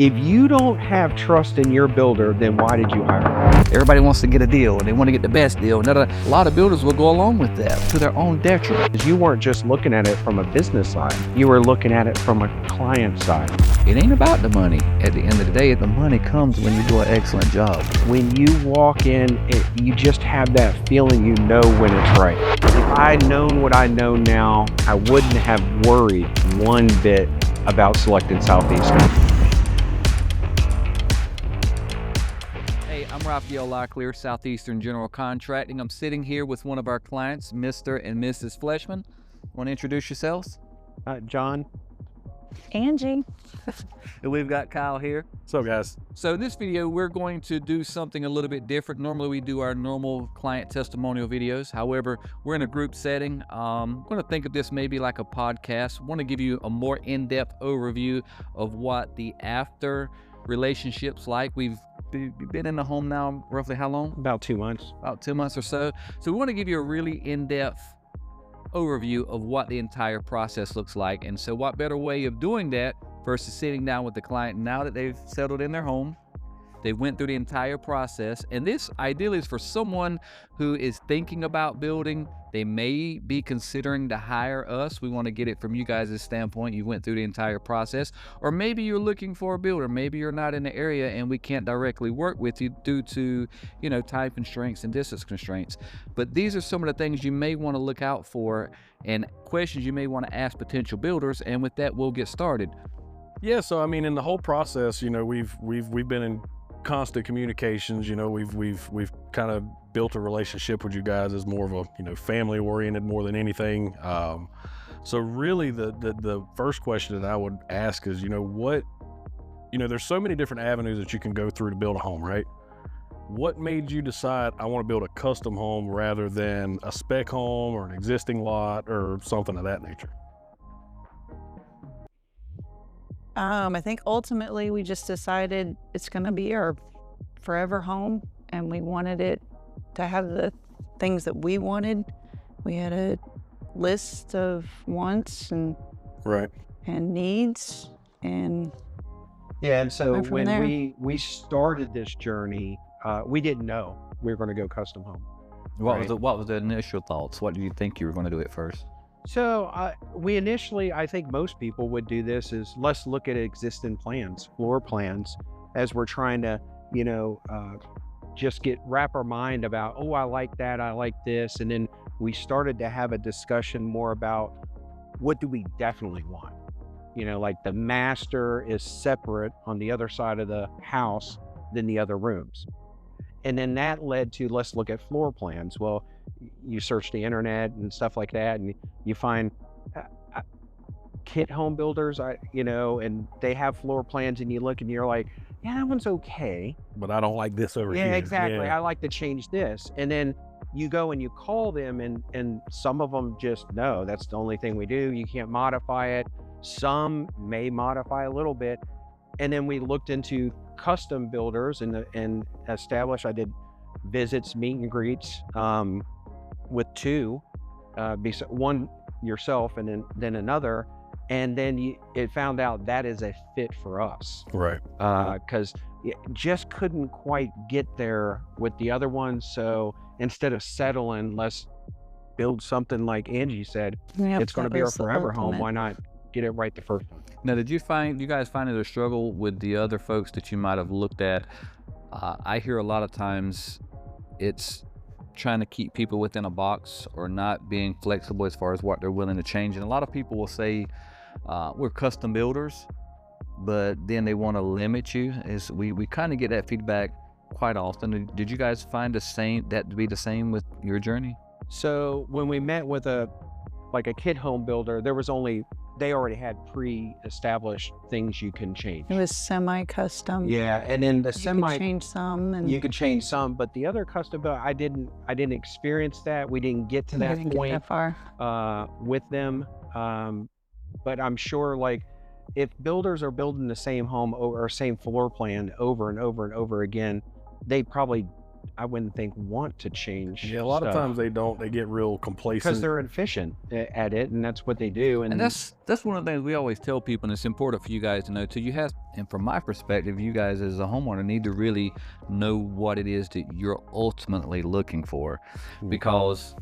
If you don't have trust in your builder, then why did you hire them? Everybody wants to get a deal and they want to get the best deal. And a lot of builders will go along with that to their own detriment. You weren't just looking at it from a business side. You were looking at it from a client side. It ain't about the money. At the end of the day, the money comes when you do an excellent job. When you walk in, you just have that feeling you know when it's right. If I'd known what I know now, I wouldn't have worried one bit about selecting Southeastern. Hey, I'm Raphael Locklear, Southeastern General Contracting. I'm sitting here with one of our clients, Mr. and Mrs. Fleshman. Want to introduce yourselves? John? Angie. And we've got Kyle here. What's up, guys? So in this video, we're going to do something a little bit different. Normally we do our normal client testimonial videos. However, we're in a group setting. I'm going to think of this maybe like a podcast. I want to give you a more in-depth overview of what the after relationships like. We've been in the home now roughly how long? About 2 months. About 2 months or so. So we want to give you a really in-depth overview of what the entire process looks like. And so what better way of doing that versus sitting down with the client now that they've settled in their home, they went through the entire process. And this ideally is for someone who is thinking about building. They may be considering to hire us. We want to get it from you guys' standpoint. You went through the entire process. Or maybe you're looking for a builder. Maybe you're not in the area and we can't directly work with you due to, time constraints and distance constraints. But these are some of the things you may want to look out for and questions you may want to ask potential builders. And with that, we'll get started. Yeah, so I mean, in the whole process, we've been in constant communications. We've kind of built a relationship with you guys as more of a family oriented more than anything. So really the first question that I would ask is there's so many different avenues that you can go through to build a home, right? What made you decide I want to build a custom home rather than a spec home or an existing lot or something of that nature? I think ultimately we just decided it's going to be our forever home, and we wanted it to have the things that we wanted. We had a list of wants and needs, and and so went from when there. we started this journey, we didn't know we were going to go custom home. What was the initial thoughts? What did you think you were going to do it first? So we initially, I think most people would do this, is let's look at existing plans, floor plans, as we're trying to, just wrap our mind about, oh, I like that, I like this. And then we started to have a discussion more about what do we definitely want? Like the master is separate on the other side of the house than the other rooms. And then that led to, let's look at floor plans. Well, you search the internet and stuff like that, and you find kit home builders, and they have floor plans, and you look and you're like, yeah, that one's okay. But I don't like this over here. Yeah, exactly. Yeah. I like to change this. And then you go and you call them, and some of them just, no, that's the only thing we do. You can't modify it. Some may modify a little bit. And then we looked into custom builders and established, I did visits, meet and greets with two, one yourself and then another. And then it found out that is a fit for us. Right. Because just couldn't quite get there with the other one. So instead of settling, let's build something like Angie said, it's going to be our forever home. Why not get it right the first time? Now, did you guys find it a struggle with the other folks that you might have looked at? I hear a lot of times it's trying to keep people within a box or not being flexible as far as what they're willing to change. And a lot of people will say, we're custom builders, but then they want to limit you. We kind of get that feedback quite often. Did you guys find that to be the same with your journey? So when we met with a kit home builder, they already had pre-established things you can change. It was semi-custom. Yeah, and then You could change some, and you could change some, but the other custom build, I didn't experience that. We didn't get to that didn't get point that far. with them. But I'm sure, if builders are building the same home or same floor plan over and over and over again, they probably I wouldn't think want to change. Yeah, a lot of stuff times they don't. They get real because complacent. they're efficient at it, and that's what they do. And that's one of the things we always tell people, and it's important for you guys to know too. You have, and from my perspective, you guys as a homeowner need to really know what it is that you're ultimately looking for, because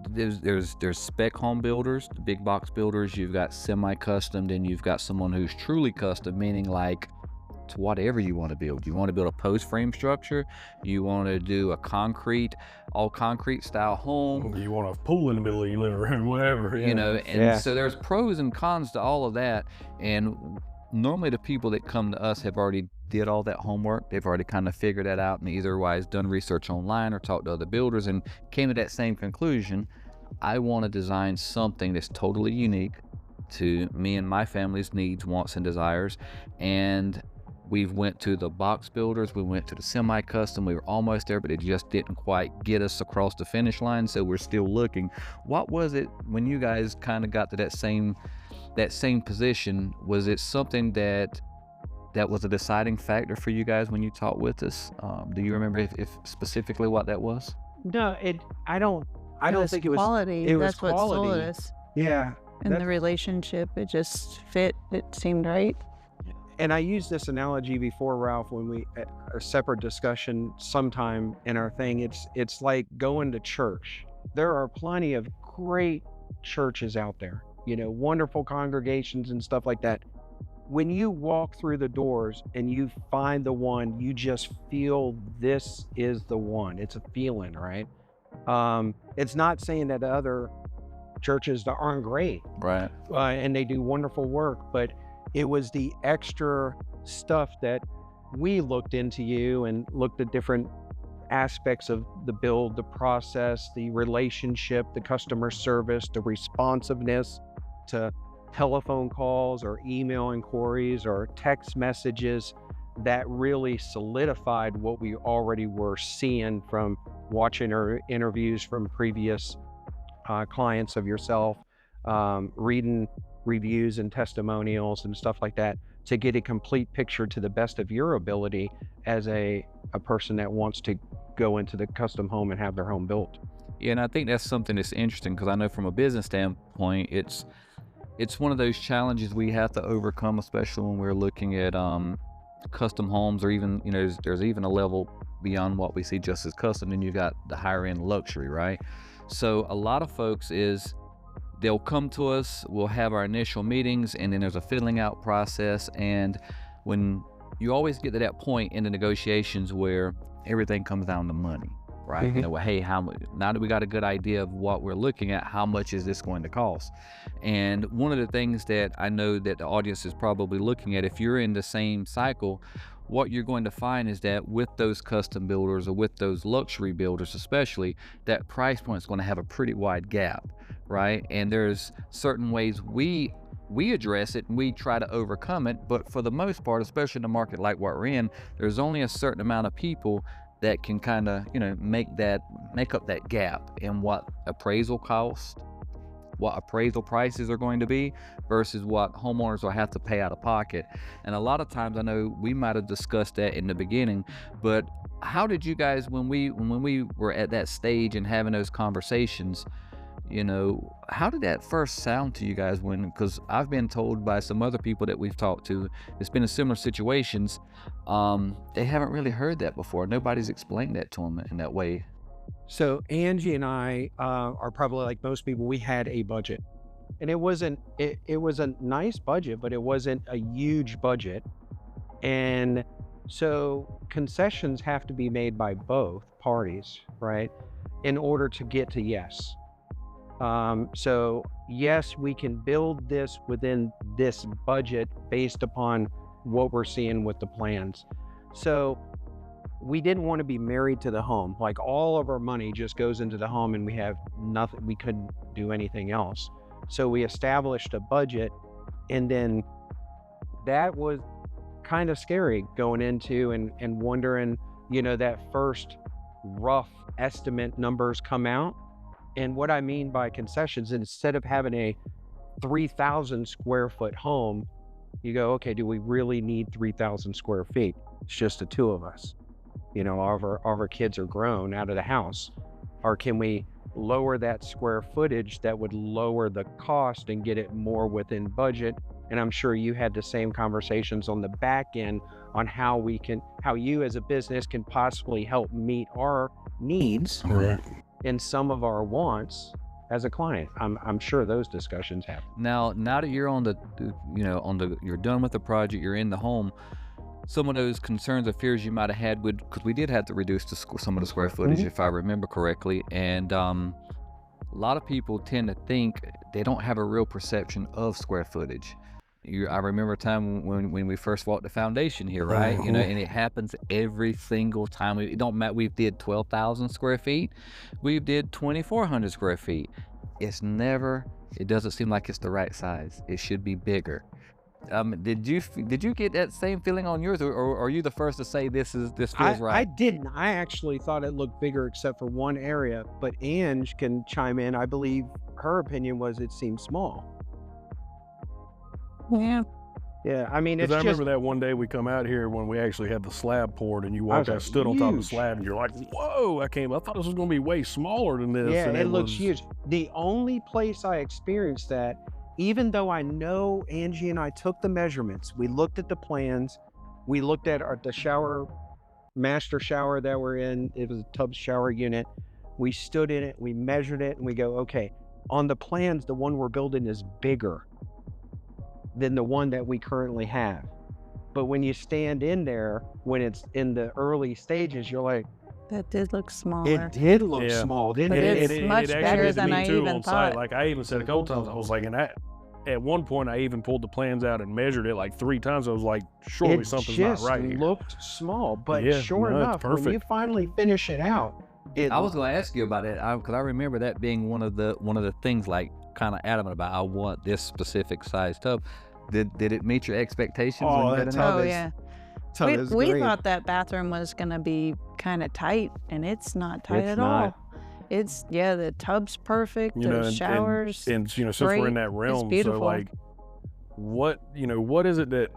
there's spec home builders, the big box builders. You've got semi-custom, then you've got someone who's truly custom, meaning like to whatever you want to build. You want to build a post frame structure, you want to do a all concrete style home, You want a pool in the middle of your living room, whatever. you know, and Yeah. so there's pros and cons to all of that. And normally the people that come to us have already did all that homework. They've already kind of figured that out and either wise done research online or talked to other builders and came to that same conclusion. I want to design something that's totally unique to me and my family's needs, wants, and desires. And we've went to the box builders, we went to the semi-custom, we were almost there, but it just didn't quite get us across the finish line, so we're still looking. What was it when you guys kind of got to that same position? Was it something that was a deciding factor for you guys when you talked with us? Do you remember if specifically what that was? No, I don't think it was quality. it was That's what sold quality. us. Yeah. And That's- the relationship, it just fit. It seemed right. And I used this analogy before, Ralph, when we a separate discussion sometime in our thing. It's like going to church. There are plenty of great churches out there, you know, wonderful congregations and stuff like that. When you walk through the doors and you find the one, you just feel this is the one. It's a feeling, right? It's not saying that the other churches that aren't great, Right. and they do wonderful work, but it was the extra stuff that we looked into you and looked at different aspects of the build, the process, the relationship, the customer service, the responsiveness to telephone calls or email inquiries or text messages that really solidified what we already were seeing from watching our interviews from previous clients of yourself, reading reviews and testimonials and stuff like that, to get a complete picture to the best of your ability as a person that wants to go into the custom home and have their home built. Yeah, and I think that's something that's interesting because I know from a business standpoint, it's one of those challenges we have to overcome, especially when we're looking at custom homes, or even, you know, there's even a level beyond what we see just as custom, and you've got the higher end luxury, right? So a lot of folks they'll come to us, we'll have our initial meetings, and then there's a filling out process. And when you always get to that point in the negotiations where everything comes down to money, right? You know, well, hey, how much, now that we got a good idea of what we're looking at, how much is this going to cost? And one of the things that I know that the audience is probably looking at, if you're in the same cycle, what you're going to find is that with those custom builders or with those luxury builders especially, that price point is going to have a pretty wide gap, right? And there's certain ways we address it and we try to overcome it, but for the most part, especially in a market like what we're in, there's only a certain amount of people that can kind of, you know, make up that gap in what appraisal costs, what appraisal prices are going to be versus what homeowners will have to pay out of pocket. And a lot of times, I know we might have discussed that in the beginning, but how did you guys, when we were at that stage and having those conversations, you know, how did that first sound to you guys? Because I've been told by some other people that we've talked to, it's been in similar situations, they haven't really heard that before. Nobody's explained that to them in that way. So Angie and I are probably like most people. We had a budget, and it was a nice budget, but it wasn't a huge budget. And so concessions have to be made by both parties, right, in order to get to yes. So yes, we can build this within this budget based upon what we're seeing with the plans. So we didn't want to be married to the home. Like all of our money just goes into the home and we have nothing, we couldn't do anything else. So we established a budget, and then that was kind of scary going into and wondering, you know, that first rough estimate numbers come out. And what I mean by concessions, instead of having a 3,000 square foot home, you go, okay, do we really need 3,000 square feet? It's just the two of us. all of our kids are grown out of the house, or can we lower that square footage that would lower the cost and get it more within budget? And I'm sure you had the same conversations on the back end on how you as a business can possibly help meet our needs Right. and some of our wants as a client. I'm sure those discussions happen. Now that you're on you're done with the project, you're in the home, some of those concerns or fears you might have had because we did have to reduce some of the square footage, if I remember correctly. And a lot of people tend to think they don't have a real perception of square footage. I remember a time when we first walked the foundation here, right? And it happens every single time. It don't matter. We did 12,000 square feet. We did 2,400 square feet. It doesn't seem like it's the right size. It should be bigger. Did you get that same feeling on yours, or are you the first to say this feels right? I didn't. I actually thought it looked bigger except for one area, but Ange can chime in. I believe her opinion was it seemed small. Yeah. Yeah, I mean, it's Because I just remember that one day we come out here when we actually had the slab poured, and you walked out, stood on top of the slab, and you're like, "Whoa!" I thought this was going to be way smaller than this. yeah, and it looks was, huge. The only place I experienced that, even though I know Angie and I took the measurements, we looked at the plans, we looked at the master shower that we're in. It was a tub shower unit. We stood in it, we measured it, and we go, okay, on the plans, the one we're building is bigger than the one that we currently have. But when you stand in there, when it's in the early stages, you're like, That did look smaller. it did look Yeah. small, didn't But it? it's much actually better did to than me I too even on site. thought. Like I even said a couple times, I was like, at one point I even pulled the plans out and measured it like 3 times. I was like, surely It something's just not right here. looked small, but Yeah, sure no, it's enough, when you perfect. finally finish it out, I was going to ask you about it because I remember that being one of the things, like, kind of adamant about. I want this specific size tub. Did it meet your expectations? Oh, when you that got in tub there? Oh, is- yeah. tub is We great. thought that bathroom was going to be kind of tight, and it's not tight It's at not. all. It's, the tub's perfect, You know, the showers. and since we're in great. that realm, so beautiful. like, what is it that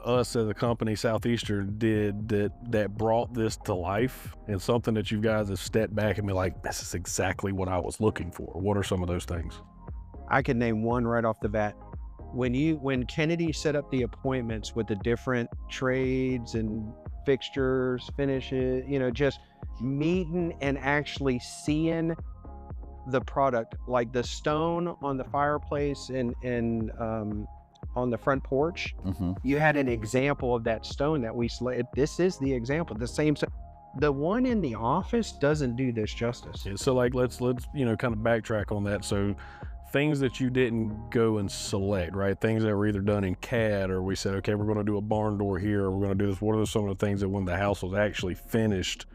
us as a company, Southeastern, did that brought this to life, and something that you guys have stepped back and be like, this is exactly what I was looking for? What are some of those things? I can name one right off the bat. When Kennedy set up the appointments with the different trades and fixtures, finishes, just meeting and actually seeing the product, like the stone on the fireplace and on the front porch, Mhm. you had an example of that stone that we selected. This is the example, the same. The one in the office doesn't do this justice. Yeah, so like let's kind of backtrack on that. So things that you didn't go and select, right? Things that were either done in CAD, or we said, okay, we're going to do a barn door here, or we're going to do this. What are some of the things that when the house was actually finished,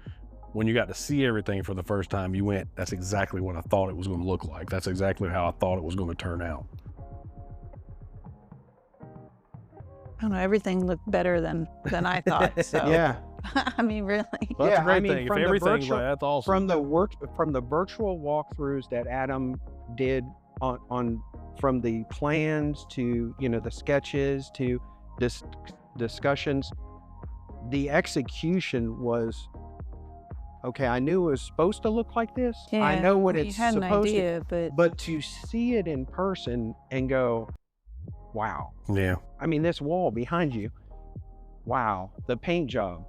when you got to see everything for the first time, you went, that's exactly what I thought it was going to look like. That's exactly how I thought it was going to turn out. I don't know, everything looked better than I thought. So, Yeah. I mean, really. Well, that's Yeah, a great I mean, thing. If from the everything's virtual- right, that's awesome. From the virtual walkthroughs that Adam did on from the plans to the sketches to discussions, the execution was okay. I knew it was supposed to look like this. I know what we it's had an supposed idea, to, but to see it in person and go, wow. Yeah. I mean, this wall behind you, wow. The paint job,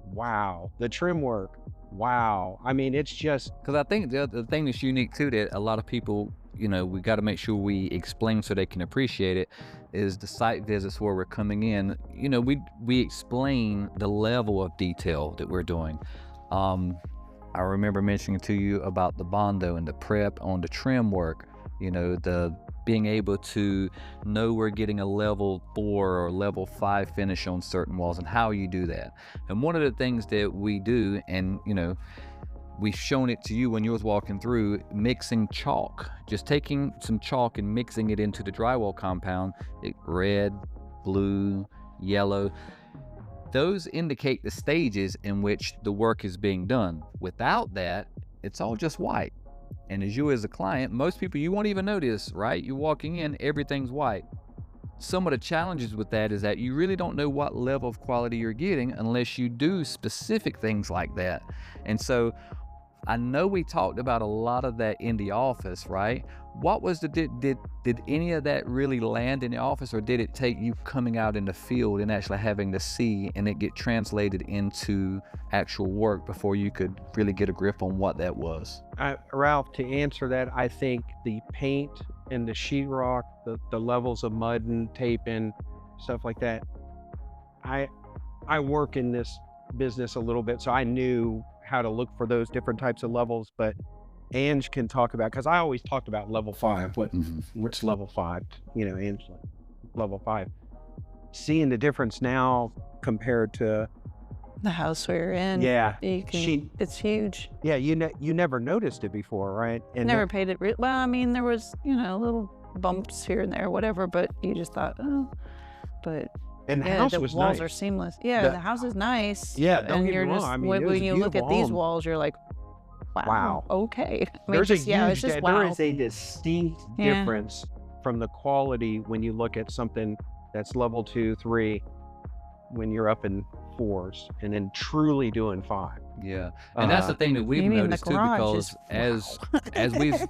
wow. The trim work, wow. I mean, it's just Because I think the thing that's unique too, that a lot of people, we got to make sure we explain so they can appreciate it, is the site visits where we're coming in. We explain the level of detail that we're doing. I remember mentioning to you about the Bondo and the prep on the trim work, the being able to know we're getting a level 4 or level 5 finish on certain walls and how you do that. And one of the things that we do, and we've shown it to you when you was walking through, mixing chalk, just taking some chalk and mixing it into the drywall compound, red, blue, yellow. Those indicate the stages in which the work is being done. Without that, it's all just white. And as a client, most people, you won't even notice, right? You're walking in, everything's white. some of the challenges with that is that you really don't know what level of quality you're getting unless you do specific things like that. And so I know we talked about a lot of that in the office, right? What was did any of that really land in the office, or did it take you coming out in the field and actually having to see and it get translated into actual work before you could really get a grip on what that was? Ralph, to answer that, I think the paint and the sheetrock, the levels of mud and tape and stuff like that. I work in this business a little bit, so I knew how to look for those different types of levels, but Ange can talk about, because I always talked about level 5. What's level 5? You know, Ange, like, level 5. Seeing the difference now compared to The house we're in. yeah, It's huge. yeah, you never noticed it before, right? And Never paid it. Well, I mean, there was, little bumps here and there, whatever, but you just thought, oh, but and the yeah, house the was walls nice. are seamless. Yeah, The- the house is nice. Yeah, don't and get me you're wrong. just I mean, it was when a you look at beautiful these home. walls, you're like, wow, Wow. okay. I mean, There's just, a yeah, huge it's just there wow. is a distinct Yeah. difference from the quality when you look at something that's level 2, 3, when you're up in 4s, and then truly doing 5. Yeah, and that's the thing that we've You mean the noticed too, garage because is- as we've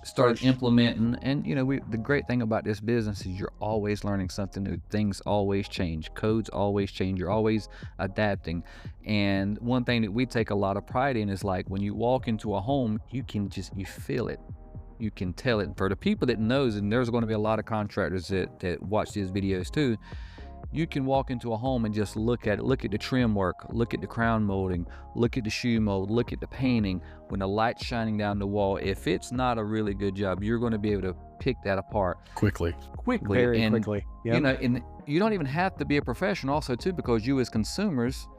started implementing, and the great thing about this business is you're always learning something new. Things always change, codes always change. You're always adapting. And one thing that we take a lot of pride in is, like, when you walk into a home, you feel it. You can tell it. For the people that knows, and there's going to be a lot of contractors that watch these videos too. You can walk into a home and just look at the trim work, look at the crown molding, look at the shoe mold, look at the painting. When the light's shining down the wall, if it's not a really good job, you're going to be able to pick that apart quickly. Very and, quickly. Yep. And you don't even have to be a professional also too, because you as consumers,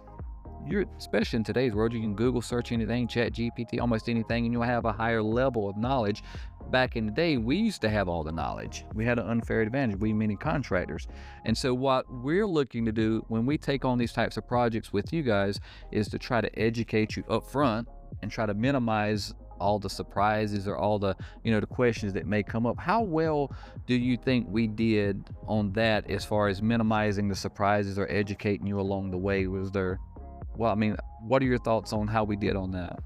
especially in today's world, you can Google search anything, Chat GPT, almost anything, and you'll have a higher level of knowledge. Back in the day, we used to have all the knowledge. We had an unfair advantage, we meaning contractors. And so what we're looking to do when we take on these types of projects with you guys is to try to educate you up front and try to minimize all the surprises or all the the questions that may come up. How well do you think we did on that as far as minimizing the surprises or educating you along the way? What are your thoughts on how we did on that?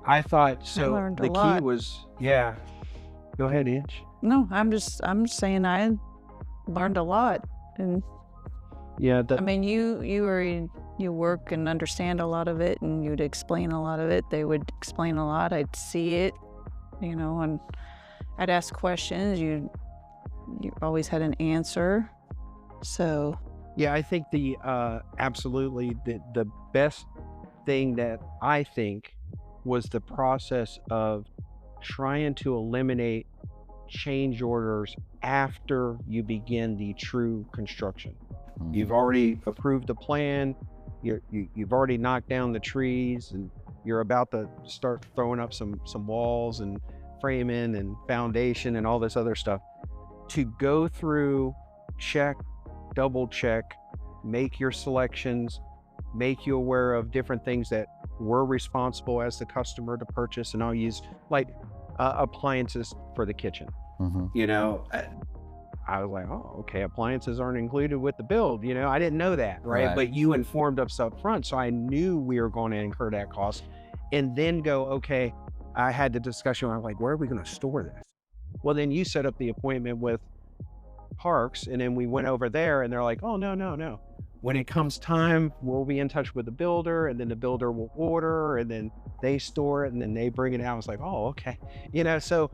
I thought so. learned a The key lot. was Go ahead, Ange. No, I'm just saying I learned a lot, and Yeah, I mean, you work and understand a lot of it, and you'd explain a lot of it. They would explain a lot. I'd see it, and I'd ask questions. You always had an answer. So yeah, I think absolutely the best thing that I think was the process of trying to eliminate change orders after you begin the true construction. You've already approved the plan, you've already knocked down the trees, and you're about to start throwing up some walls and framing and foundation and all this other stuff. To go through, check, double check, make your selections, make you aware of different things that we're responsible as the customer to purchase. And I'll use like appliances for the kitchen. I was like, oh, okay, appliances aren't included with the build. I didn't know that, right? But you informed us up front, so I knew we were going to incur that cost. And then okay, I had the discussion. I'm like, where are we going to store this? Well, then you set up the appointment with Parks, and then we went over there, and they're like, oh, no. When it comes time, we'll be in touch with the builder, and then the builder will order, and then they store it, and then they bring it out. I was like, oh, okay. So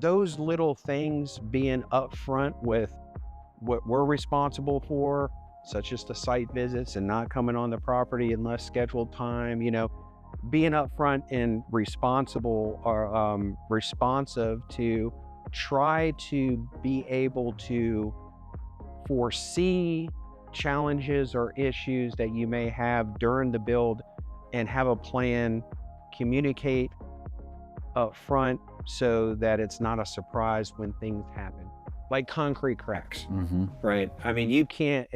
those little things being upfront with what we're responsible for, such as the site visits and not coming on the property unless scheduled time, being upfront and responsible or responsive to try to be able to foresee challenges or issues that you may have during the build and have a plan, communicate up front so that it's not a surprise when things happen, like concrete cracks, right? I mean, you can't,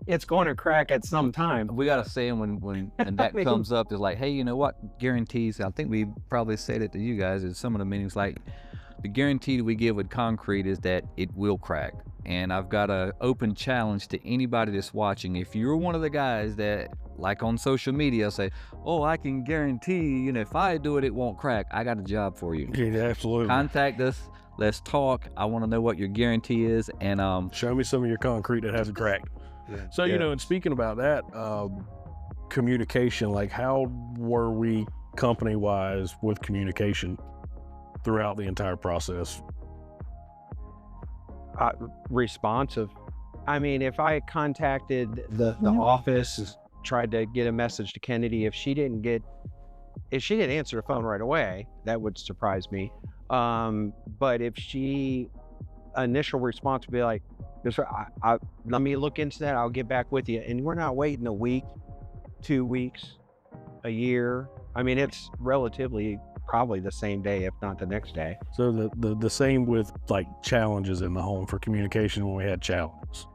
it's going to crack at some time. We got to say when and that comes up is like, hey, you know what, guarantees, I think we probably said it to you guys in some of the meetings, like, the guarantee that we give with concrete is that it will crack. And I've got an open challenge to anybody that's watching. If you're one of the guys that, like on social media, say, oh, I can guarantee, if I do it, it won't crack, I got a job for you. Yeah, absolutely. Contact us. Let's talk. I want to know what your guarantee is. And show me some of your concrete that hasn't cracked. Yeah. So, and speaking about that, communication, like how were we company-wise with communication throughout the entire process? Responsive. I mean, if I contacted the office, tried to get a message to Kennedy, if she didn't answer the phone right away, that would surprise me. But if she initial response would be like, let me look into that, I'll get back with you. And we're not waiting a week, 2 weeks, a year. I mean, it's relatively probably the same day, if not the next day. So the same with like challenges in the home for communication when we had challenges.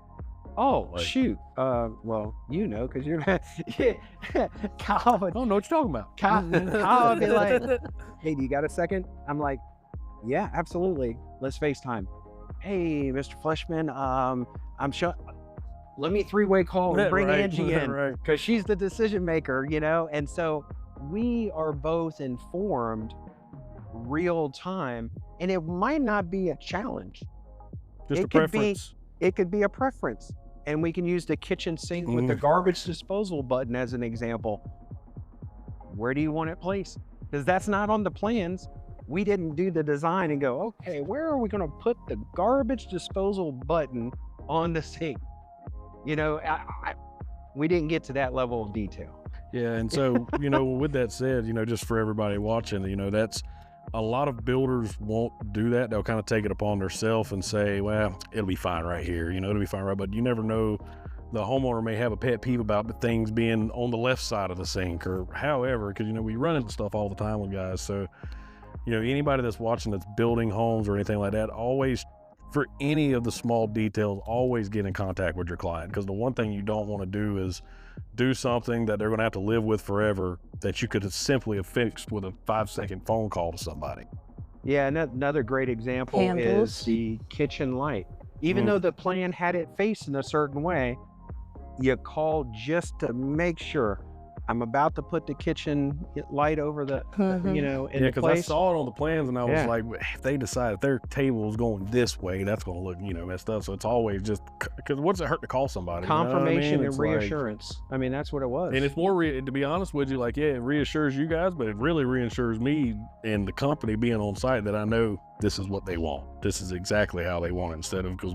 Oh, shoot. Well, because you're Kyle would, I don't know what you're talking about. Kyle would be like, hey, do you got a second? I'm like, yeah, absolutely. Let's FaceTime. Hey, Mr. Fleshman, I'm sure. Let me three-way call and bring Angie in because she's the decision maker, And so we are both informed real time, and it might not be a challenge. Just a preference. It could be a preference. And we can use the kitchen sink with the garbage disposal button as an example. Where do you want it placed? Because that's not on the plans. We didn't do the design and go, okay, where are we going to put the garbage disposal button on the sink? We didn't get to that level of detail. Yeah, and so, with that said, just for everybody watching, that's a lot of builders won't do that. They'll kind of take it upon themselves and say, well, it'll be fine right here, it'll be fine right. But you never know, the homeowner may have a pet peeve about the things being on the left side of the sink or however, because, we run into stuff all the time with guys. So, anybody that's watching that's building homes or anything like that, always, for any of the small details, always get in contact with your client, because the one thing you don't want to do is do something that they're going to have to live with forever that you could have simply fixed with a 5-second phone call to somebody. Yeah, another great example is the kitchen light. Even though the plan had it facing a certain way, you call just to make sure. I'm about to put the kitchen light over the, in because place. I saw it on the plans and I was like, if they decide if their table is going this way, that's going to look, messed up. So it's always just, because what's it hurt to call somebody? Confirmation and reassurance. That's what it was. And it's more, to be honest with you, it reassures you guys, but it really reassures me and the company being on site that I know this is what they want. This is exactly how they want it, instead of, because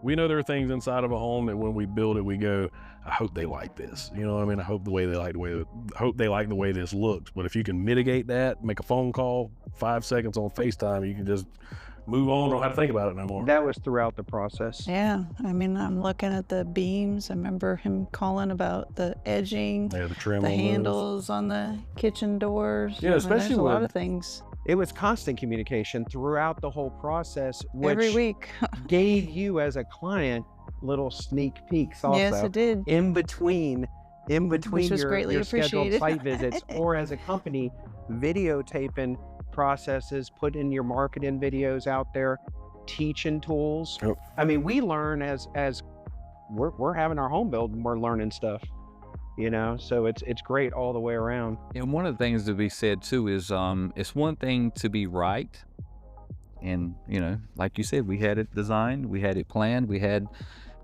we know there are things inside of a home that when we build it, we go, I hope they like this. I hope they like the way this looks. But if you can mitigate that, make a phone call, 5 seconds on FaceTime, you can just move on, don't have to think about it no more. That was throughout the process. Yeah, I'm looking at the beams. I remember him calling about the edging, the trim, the handles on the kitchen doors. Yeah, especially there's a lot of things. It was constant communication throughout the whole process, which every week gave you as a client little sneak peeks also. Yes, it did. In between your scheduled site visits, or as a company, videotaping processes, putting your marketing videos out there, teaching tools. Yep. We learn as we're having our home build and we're learning stuff. So it's great all the way around. And one of the things to be said too is it's one thing to be right, and like you said, we had it designed, we had it planned, we had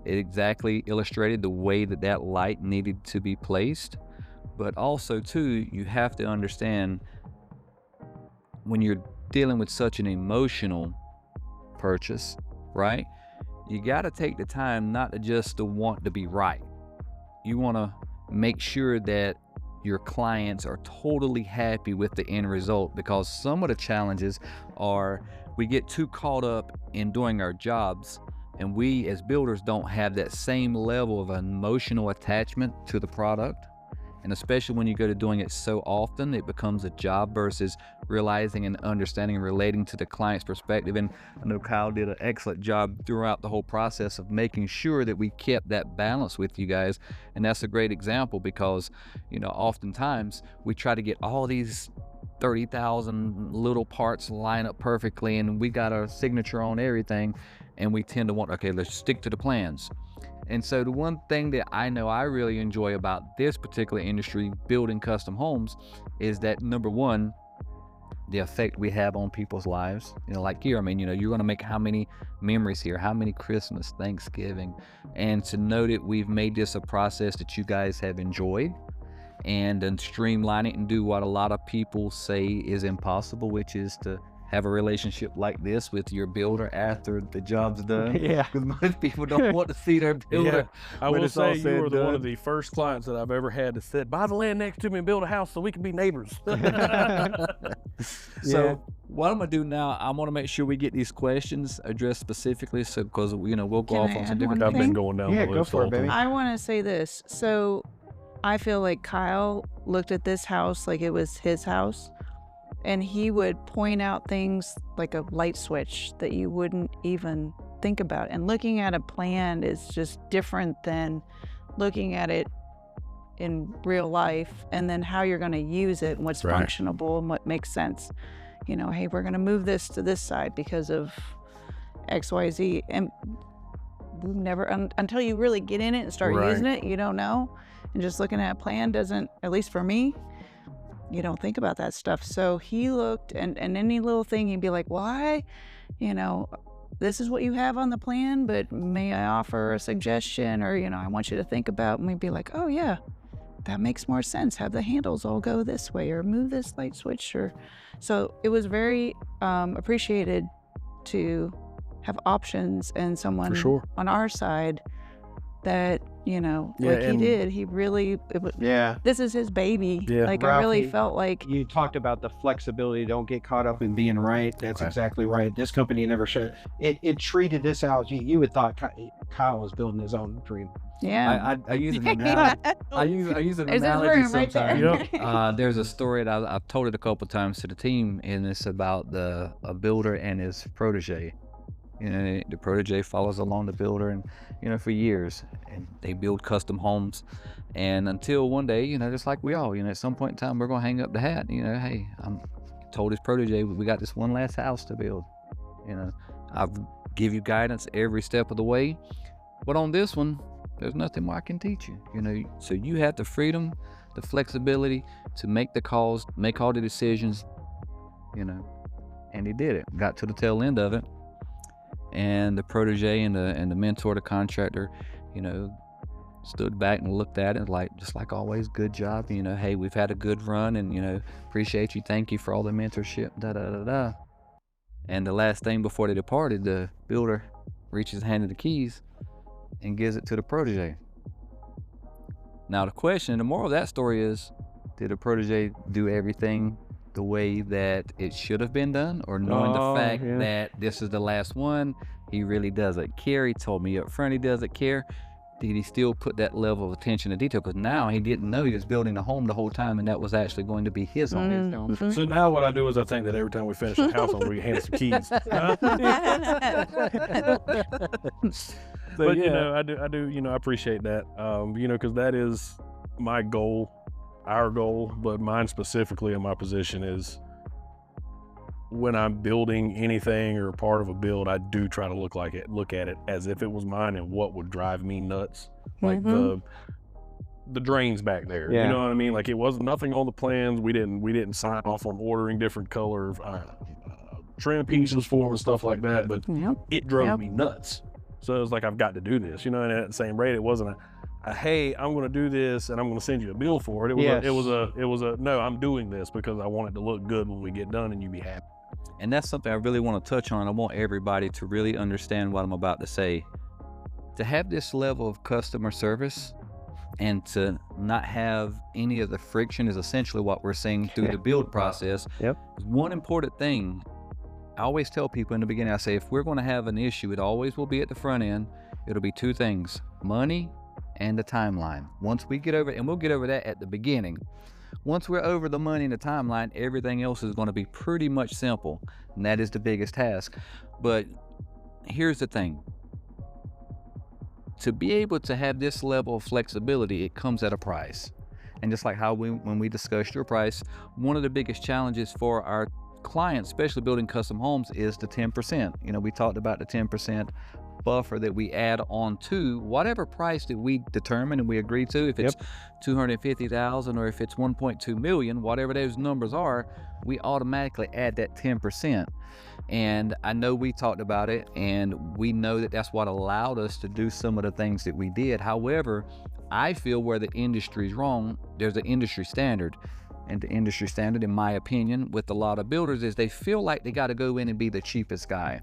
it exactly illustrated the way that light needed to be placed. But also too, you have to understand, when you're dealing with such an emotional purchase, right, you got to take the time not to just to want to be right. You want to make sure that your clients are totally happy with the end result, because some of the challenges are we get too caught up in doing our jobs, and we as builders don't have that same level of emotional attachment to the product. And especially when you go to doing it so often, it becomes a job versus realizing and understanding and relating to the client's perspective. And I know Kyle did an excellent job throughout the whole process of making sure that we kept that balance with you guys. And that's a great example, because, oftentimes we try to get all these 30,000 little parts line up perfectly, and we got our signature on everything, and we tend to want, okay, let's stick to the plans. And so the one thing that I know I really enjoy about this particular industry, building custom homes, is that number one, the effect we have on people's lives. You know, like here, I mean, you know, you're going to make how many memories here, how many Christmas, Thanksgiving, and to know that we've made this a process that you guys have enjoyed, and then streamline it and do what a lot of people say is impossible, which is to have a relationship like this with your builder after the job's done. Yeah. Because most people don't want to see their builder. I when will it's all say said you and were one done. of the first clients that I've ever had to sit, buy the land next to me and build a house so we can be neighbors. So what I'm gonna do now, I'm gonna make sure we get these questions addressed specifically, so because you know we'll go Can off I on some add different one I've things. been going down Yeah, the go list for it, all baby. time. I want to say this. So I feel like Kyle looked at this house like it was his house, and he would point out things like a light switch that you wouldn't even think about. And looking at a plan is just different than looking at it in real life, and then how you're going to use it and what's Right. functionable and what makes sense. You know, hey, we're going to move this to this side because of XYZ. And we've never, until you really get in it and start Right. using it, you don't know. And just looking at a plan doesn't, at least for me, you don't think about that stuff. So he looked, and any little thing, he'd be like, why? You know, this is what you have on the plan, but may I offer a suggestion? Or, you know, I want you to think about, and we'd be like, oh yeah, that makes more sense. Have the handles all go this way, or move this light switch. Or so it was very appreciated to have options and someone For sure. on our side that, you know, Yeah, like he and- did. He really, Yeah. this is his baby. Yeah. Like I really Ralphie, felt like, You talked about the flexibility. Don't get caught up in being right. That's Right. exactly right. This company never showed it treated this out. You would thought Kyle was building his own dream. yeah. I use an analogy. I use an There's his analogy room right sometimes. there. There's a story that I've told it a couple times to the team, and it's about a builder and his protege. You know, the protege follows along the builder, and you know, for years, and they build custom homes. And until one day, you know, just like we all, you know, at some point in time, we're gonna hang up the hat. You know, hey, I'm told his protege we got this one last house to build. You know, I've give you guidance every step of the way, but on this one, there's nothing more I can teach you. You know, so you have the freedom, the flexibility to make the calls, make all the decisions. You know, and he did it. Got to the tail end of it. And the protege and the mentor, the contractor, you know, stood back and looked at it like, just like always, good job. You know, hey, we've had a good run, and you know, appreciate you. Thank you for all the mentorship. Da da da da. And the last thing before they departed, the builder reaches, handed the keys, and gives it to the protege. Now the question, the moral of that story is, did the protege do everything the way that it should have been done, or knowing Oh, the fact yeah. that this is the last one, he really doesn't care? He told me up front he doesn't care. Did he still put that level of attention to detail? Because now he didn't know he was building the home the whole time, and that was actually going to be his home. Mhm. So now what I do is I think that every time we finish the house, I'm going to hand some keys. But you know, I do, you know, I appreciate that. You know, because that is my goal, our goal, but mine specifically in my position is when I'm building anything or part of a build, I do try to look at it as if it was mine and what would drive me nuts. Like the drains back there. Yeah. You know what I mean? Like it was nothing on the plans. We didn't sign off on ordering different color trim pieces for them and stuff like that, but Yep. it drove Yep. me nuts. So it was like, I've got to do this, you know, and at the same rate, it wasn't a hey, I'm going to do this and I'm going to send you a bill for it. It was Yes. it was a no, I'm doing this because I want it to look good when we get done and you be happy. And that's something I really want to touch on. I want everybody to really understand what I'm about to say. To have this level of customer service and to not have any of the friction is essentially what we're seeing through the build process. Yep. One important thing I always tell people in the beginning, I say, if we're going to have an issue, it always will be at the front end. It'll be two things: money and the timeline. Once we get over it, and we'll get over that at the beginning. Once we're over the money and the timeline, everything else is going to be pretty much simple, and that is the biggest task. But here's the thing. To be able to have this level of flexibility, it comes at a price. And just like how when we discussed your price, one of the biggest challenges for our clients, especially building custom homes, is the 10%. You know, we talked about the 10% buffer that we add on to whatever price that we determine and we agree to. If it's 250,000 or if it's 1.2 million, whatever those numbers are, we automatically add that 10%. And I know we talked about it, and we know that that's what allowed us to do some of the things that we did. However, I feel where the industry is wrong, there's an industry standard. And the industry standard, in my opinion, with a lot of builders is they feel like they got to go in and be the cheapest guy.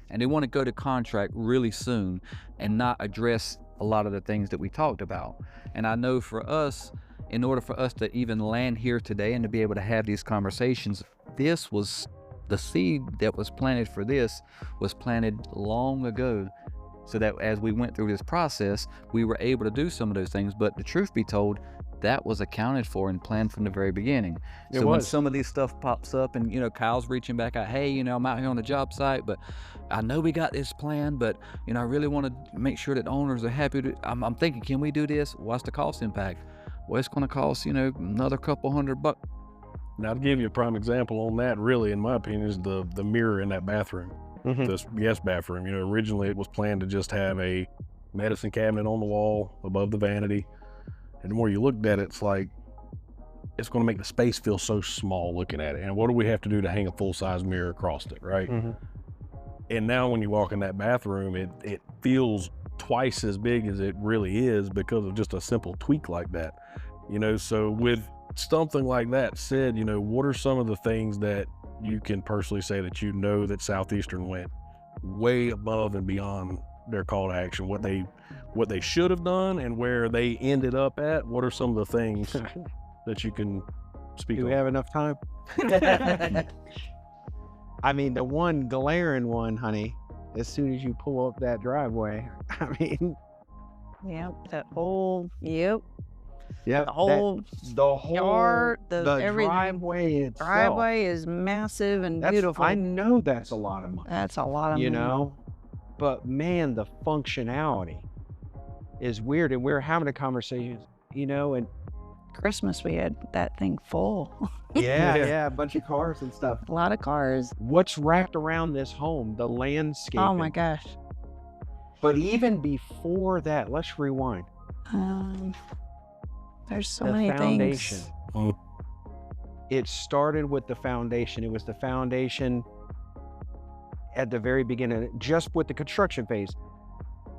And they want to go to contract really soon and not address a lot of the things that we talked about. And I know for us, in order for us to even land here today and to be able to have these conversations, this was the seed that was planted for this was planted long ago, so that as we went through this process, we were able to do some of those things. But the truth be told, that was accounted for and planned from the very beginning. So when some of these stuff pops up and, you know, Kyle's reaching back out, hey, you know, I'm out here on the job site, but I know we got this plan, but, you know, I really want to make sure that owners are happy. I'm thinking, can we do this? What's the cost impact? Well, it's going to cost, you know, another couple $100. Now, to give you a prime example on that, really, in my opinion, is the mirror in that bathroom, this guest bathroom. You know, originally it was planned to just have a medicine cabinet on the wall above the vanity. And the more you looked at it, it's like, it's going to make the space feel so small looking at it. And what do we have to do to hang a full-size mirror across it, right? And now when you walk in that bathroom, it feels twice as big as it really is because of just a simple tweak like that. You know, so with something like that said, you know, what are some of the things that you can personally say that you know that Southeastern went way above and beyond their call to action, what they should have done and where they ended up at? What are some of the things that you can speak Do on? we have enough time? I mean, the one glaring one, honey, as soon as you pull up that driveway, I mean, That whole, yeah, the whole the whole yard, the everything. driveway itself. Driveway is massive and beautiful. I know that's a lot of money. That's a lot of You money. know, but man, the functionality is weird, and we're having a conversation, you know, and Christmas, we had that thing full. yeah, a bunch of cars and stuff. A lot of cars. What's wrapped around this home, the landscape. Oh my gosh. But even before that, let's rewind. There's so The many foundation. things. It started with the foundation. It was the foundation at the very beginning, just with the construction phase.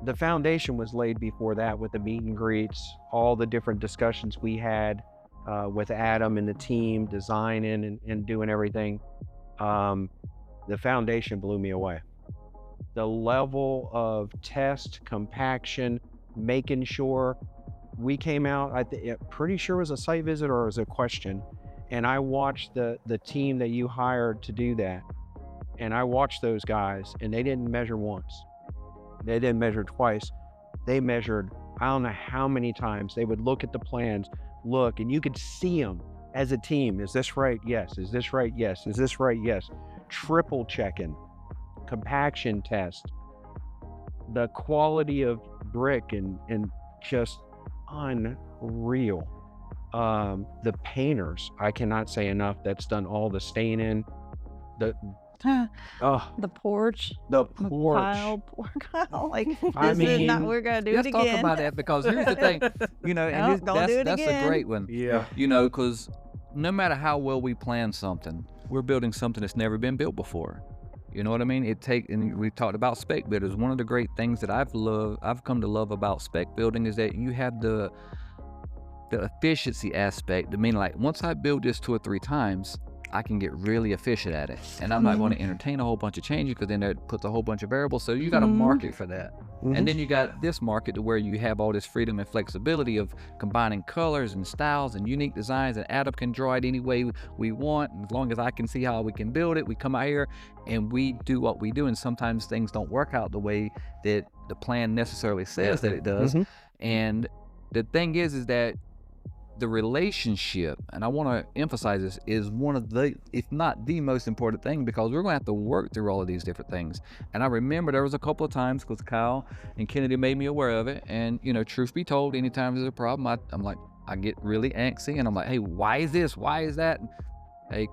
The foundation was laid before that with the meet and greets, all the different discussions we had with Adam and the team designing and doing everything. The foundation blew me away. The level of test, compaction, making sure we came out, pretty sure it was a site visit or it was a question. And I watched the team that you hired to do that. And I watched those guys, and they didn't measure once. They didn't measure twice. They measured, I don't know how many times. They would look at the plans, look, and you could see them as a team. Is this right? Yes. Is this right? Yes. Is this right? Yes. Triple checking, compaction test, the quality of brick and just unreal. The painters, I cannot say enough, that's done all the staining, the porch. the The porch. pile, like I this is not. mean, We're gonna do it Let's talk again. about that, because here's the thing, you know, and No, don't do it that's a again. great one. Yeah. You know, because no matter how well we plan something, we're building something that's never been built before. You know what I mean? And we talked about spec builders. One of the great things that I've come to love about spec building is that you have the efficiency aspect. I mean, like, once I build this 2 or 3 times, I can get really efficient at it, and I'm not going to entertain a whole bunch of changes, because then that puts a whole bunch of variables. So you got a market for that. And then you got this market to where you have all this freedom and flexibility of combining colors and styles and unique designs, and Adam can draw it any way we want. And as long as I can see how we can build it, we come out here and we do what we do. And sometimes things don't work out the way that the plan necessarily says that it does. And the thing is that the relationship, and I want to emphasize this, is one of the, if not the most important thing, because we're going to have to work through all of these different things. And I remember there was a couple of times, because Kyle and Kennedy made me aware of it, and, you know, truth be told, anytime there's a problem, I'm like, I get really antsy and I'm like, hey, why is this? Why is that? Hey,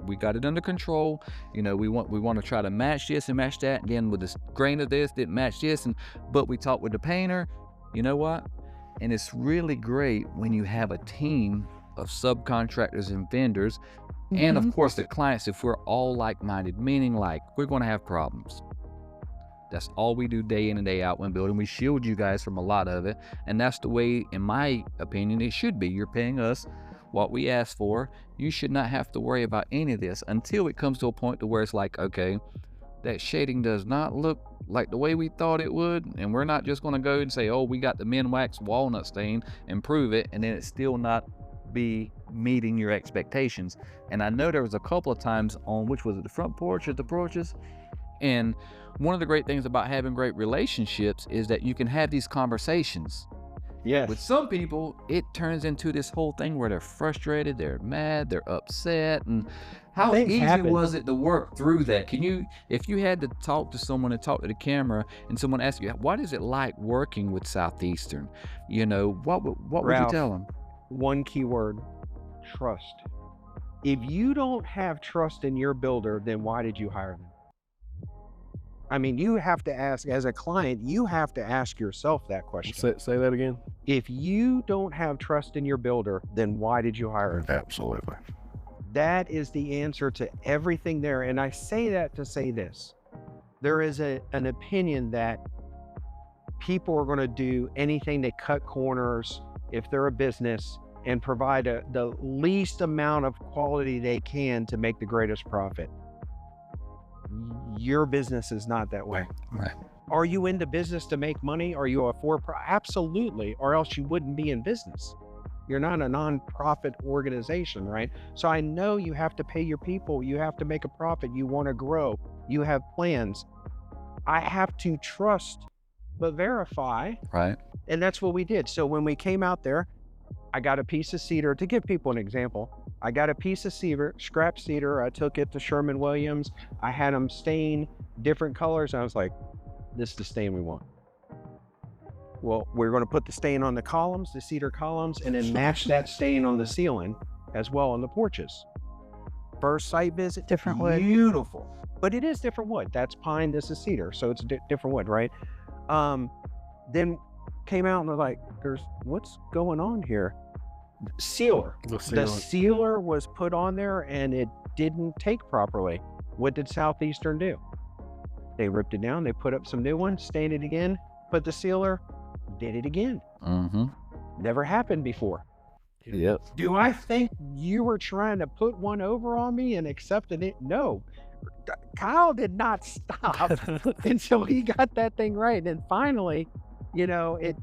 we got it under control. You know, we want to try to match this and match that. And then with this grain of this didn't match this. But we talked with the painter. You know what? And it's really great when you have a team of subcontractors and vendors, and of course the clients, if we're all like-minded, meaning like we're going to have problems. That's all we do day in and day out when building. We shield you guys from a lot of it. And that's the way, in my opinion, it should be. You're paying us what we asked for. You should not have to worry about any of this until it comes to a point to where it's like, okay, that shading does not look like the way we thought it would. And we're not just going to go and say, oh, we got the Minwax walnut stain and prove it, and then it's still not be meeting your expectations. And I know there was a couple of times on, which was it, the front porch or the porches? And one of the great things about having great relationships is that you can have these conversations. Yes. With some people, it turns into this whole thing where they're frustrated, they're mad, they're upset. And how Things easy happen. was it to work through that? Can you, if you had to talk to someone and talk to the camera and someone asked you, what is it like working with Southeastern? You know, what would you Ralph, tell them? One key word: trust. If you don't have trust in your builder, then why did you hire them? I mean, you have to ask, as a client, you have to ask yourself that question. Say that again. If you don't have trust in your builder, then why did you hire him? Absolutely. That is the answer to everything there. And I say that to say this. There is an opinion that people are going to do anything to cut corners if they're a business and provide the least amount of quality they can to make the greatest profit. Your business is not that way. Right. Are you in the business to make money? Are you a for-profit? Absolutely, or else you wouldn't be in business. You're not a non-profit organization, right? So I know you have to pay your people. You have to make a profit. You want to grow. You have plans. I have to trust, but verify. Right. And that's what we did. So when we came out there, I got a piece of cedar. To give people an example, I got a piece of cedar, scrap cedar. I took it to Sherwin-Williams. I had them stain different colors. And I was like, this is the stain we want. Well, we're going to put the stain on the columns, the cedar columns, and then match that stain on the ceiling as well on the porches. First site visit, Different wood. beautiful. But it is different wood. That's pine, this is cedar. So it's different wood, right? Then came out and they're like, what's going on here? Sealer. The sealer was put on there and it didn't take properly. What did Southeastern do? They ripped it down, they put up some new ones, stained it again, put the sealer, did it again. Mm-hmm. Never happened before. Yep. Do I think you were trying to put one over on me and accepted it? No. Kyle did not stop until he got that thing right. And finally, you know, it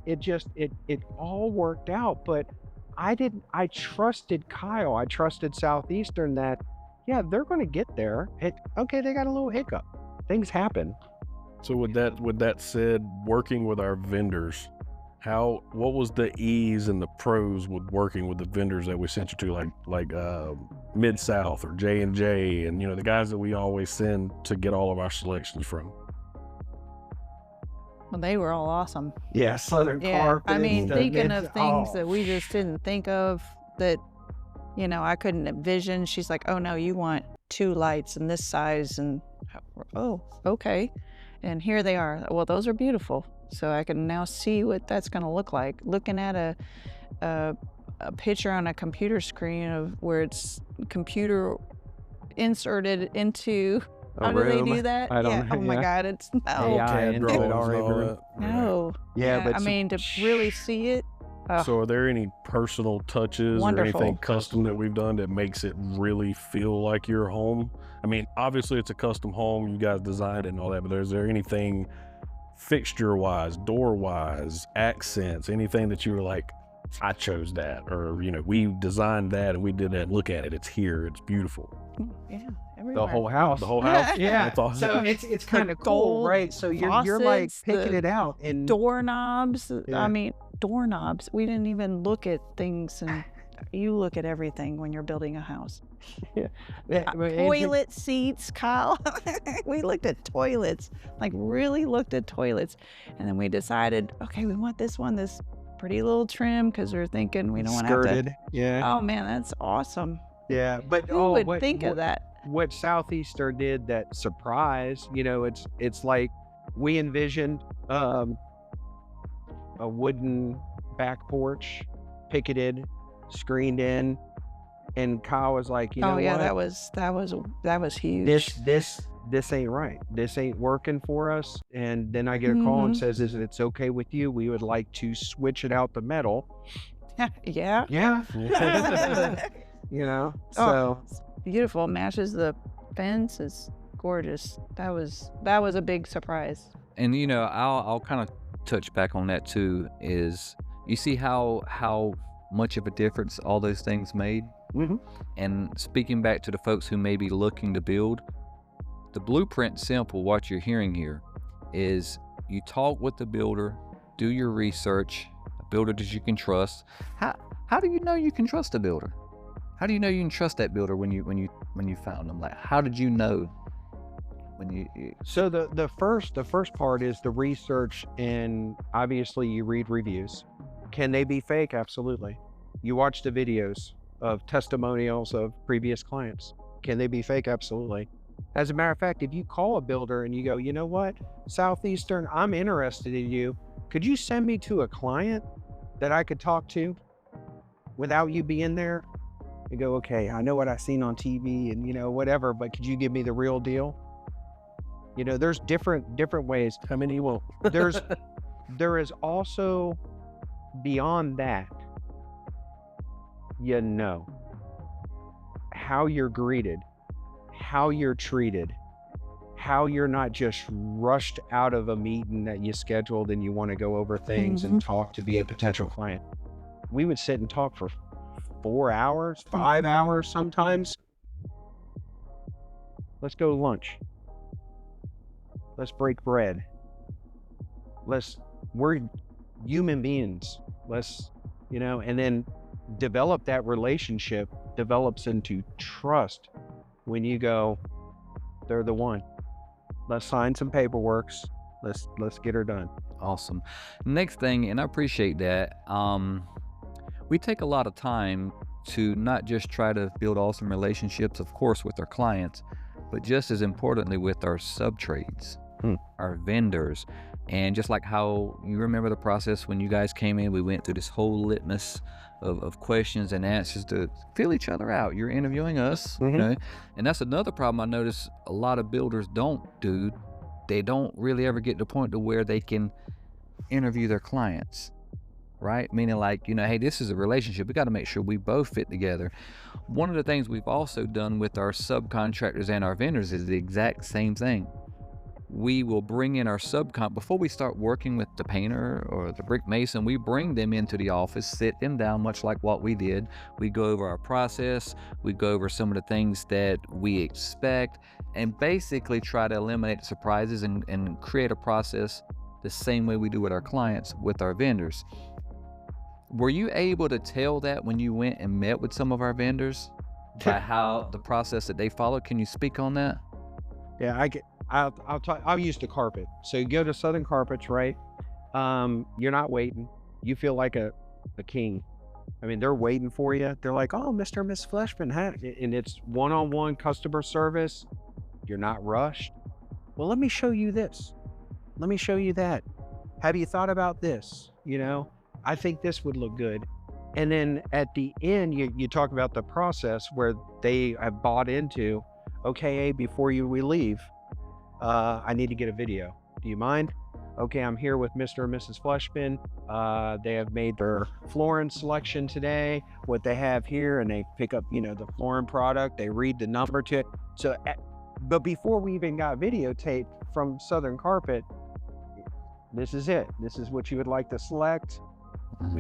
all worked out. But I trusted Kyle. I trusted Southeastern that, yeah, they're going to get there. Okay, they got a little hiccup. Things happen. So with that said, working with our vendors, what was the ease and the pros with working with the vendors that we sent you to, like Mid-South or J&J, and you know, the guys that we always send to get all of our selections from? Well, they were all awesome. Yeah, Southern Yeah, Carpet. I mean, the thinking mid- of things oh. that we just didn't think of that, you know, I couldn't envision. She's like, oh no, you want 2 lights in this size, and oh, okay. And here they are. Well, those are beautiful. So I can now see what that's going to look like. Looking at a picture on a computer screen of where it's computer inserted into. A How do they room. do that? I don't Yeah. know, Oh my yeah. God, it's no. AI CAD into drawings it and all already. that. No. Yeah, but I mean, to really see it. So are there any personal touches Wonderful. or anything custom that we've done that makes it really feel like your home? I mean, obviously it's a custom home, you guys designed it and all that, but is there anything fixture-wise, door-wise, accents, anything that you were like, I chose that, or, you know, we designed that and we did that, look at it, it's here, it's beautiful. Yeah. the Everywhere. whole house. The whole house? Yeah. That's awesome. So it's kind of cool, gold right? So you're like faucets, picking the it out and Doorknobs. Yeah. I mean, doorknobs. We didn't even look at things, and you look at everything when you're building a house. Toilet seats, Kyle. We looked at toilets, like really looked at toilets. And then we decided, okay, we want this one, this pretty little trim because we're thinking we don't want to have to. Skirted. Yeah. Oh man, that's awesome. Yeah. But Who would think of that? What Southeastern did that surprise, it's like we envisioned a wooden back porch, picketed, screened in, and Kyle was like, Oh yeah, what? that was huge. This ain't right. This ain't working for us. And then I get a call and says, "Is it's okay with you? We would like to switch it out the metal." Yeah. Yeah. So It's beautiful. Matches the fence. Is gorgeous. That was a big surprise. And I'll kind of touch back on that too. Is you see how much of a difference all those things made? Mhm. And speaking back to the folks who may be looking to build, the blueprint's simple. What you're hearing here is you talk with the builder, do your research, a builder that you can trust. How do you know you can trust a builder? How do you know you can trust that builder when you found them? Like, how did you know when you So the first part is the research, and obviously you read reviews. Can they be fake? Absolutely. You watch the videos of testimonials of previous clients. Can they be fake? Absolutely. As a matter of fact, if you call a builder and you go, you know what, Southeastern, I'm interested in you. Could you send me to a client that I could talk to without you being there? You go, okay, I know what I've seen on TV and whatever, but could you give me the real deal? There's different ways. How many you want? There is also beyond that, how you're greeted, how you're treated, how you're not just rushed out of a meeting that you scheduled and you want to go over things and talk to be a potential client. We would sit and talk for 4 hours, 5 hours sometimes. Let's go to lunch. Let's break bread. We're human beings. And then develop that relationship, develops into trust when you go, they're the one. Let's sign some paperworks. Let's get her done. Awesome. Next thing, and I appreciate that, we take a lot of time to not just try to build awesome relationships, of course, with our clients, but just as importantly with our sub-trades, our vendors. And just like how you remember the process when you guys came in, we went through this whole litmus of questions and answers to fill each other out. You're interviewing us, and that's another problem I notice a lot of builders don't do. They don't really ever get to the point to where they can interview their clients, right? Meaning like, hey, this is a relationship. We got to make sure we both fit together. One of the things we've also done with our subcontractors and our vendors is the exact same thing. We will bring in our before we start working with the painter or the brick mason, we bring them into the office, sit them down, much like what we did. We go over our process, we go over some of the things that we expect, and basically try to eliminate the surprises and create a process the same way we do with our clients, with our vendors. Were you able to tell that when you went and met with some of our vendors by how the process that they follow? Can you speak on that? Yeah, I'll use the carpet. So you go to Southern Carpets, right? You're not waiting. You feel like a king. I mean, they're waiting for you. They're like, oh, Mr. and Miss Fleshman, and it's one-on-one customer service. You're not rushed. Well, let me show you this. Let me show you that. Have you thought about this? I think this would look good. And then at the end, you talk about the process where they have bought into, okay, before we leave, I need to get a video. Do you mind? Okay, I'm here with Mr. and Mrs. Fleshman. They have made their flooring selection today, what they have here, and they pick up, the flooring product. They read the number to it. So, but before we even got videotape from Southern Carpet, this is it. This is what you would like to select.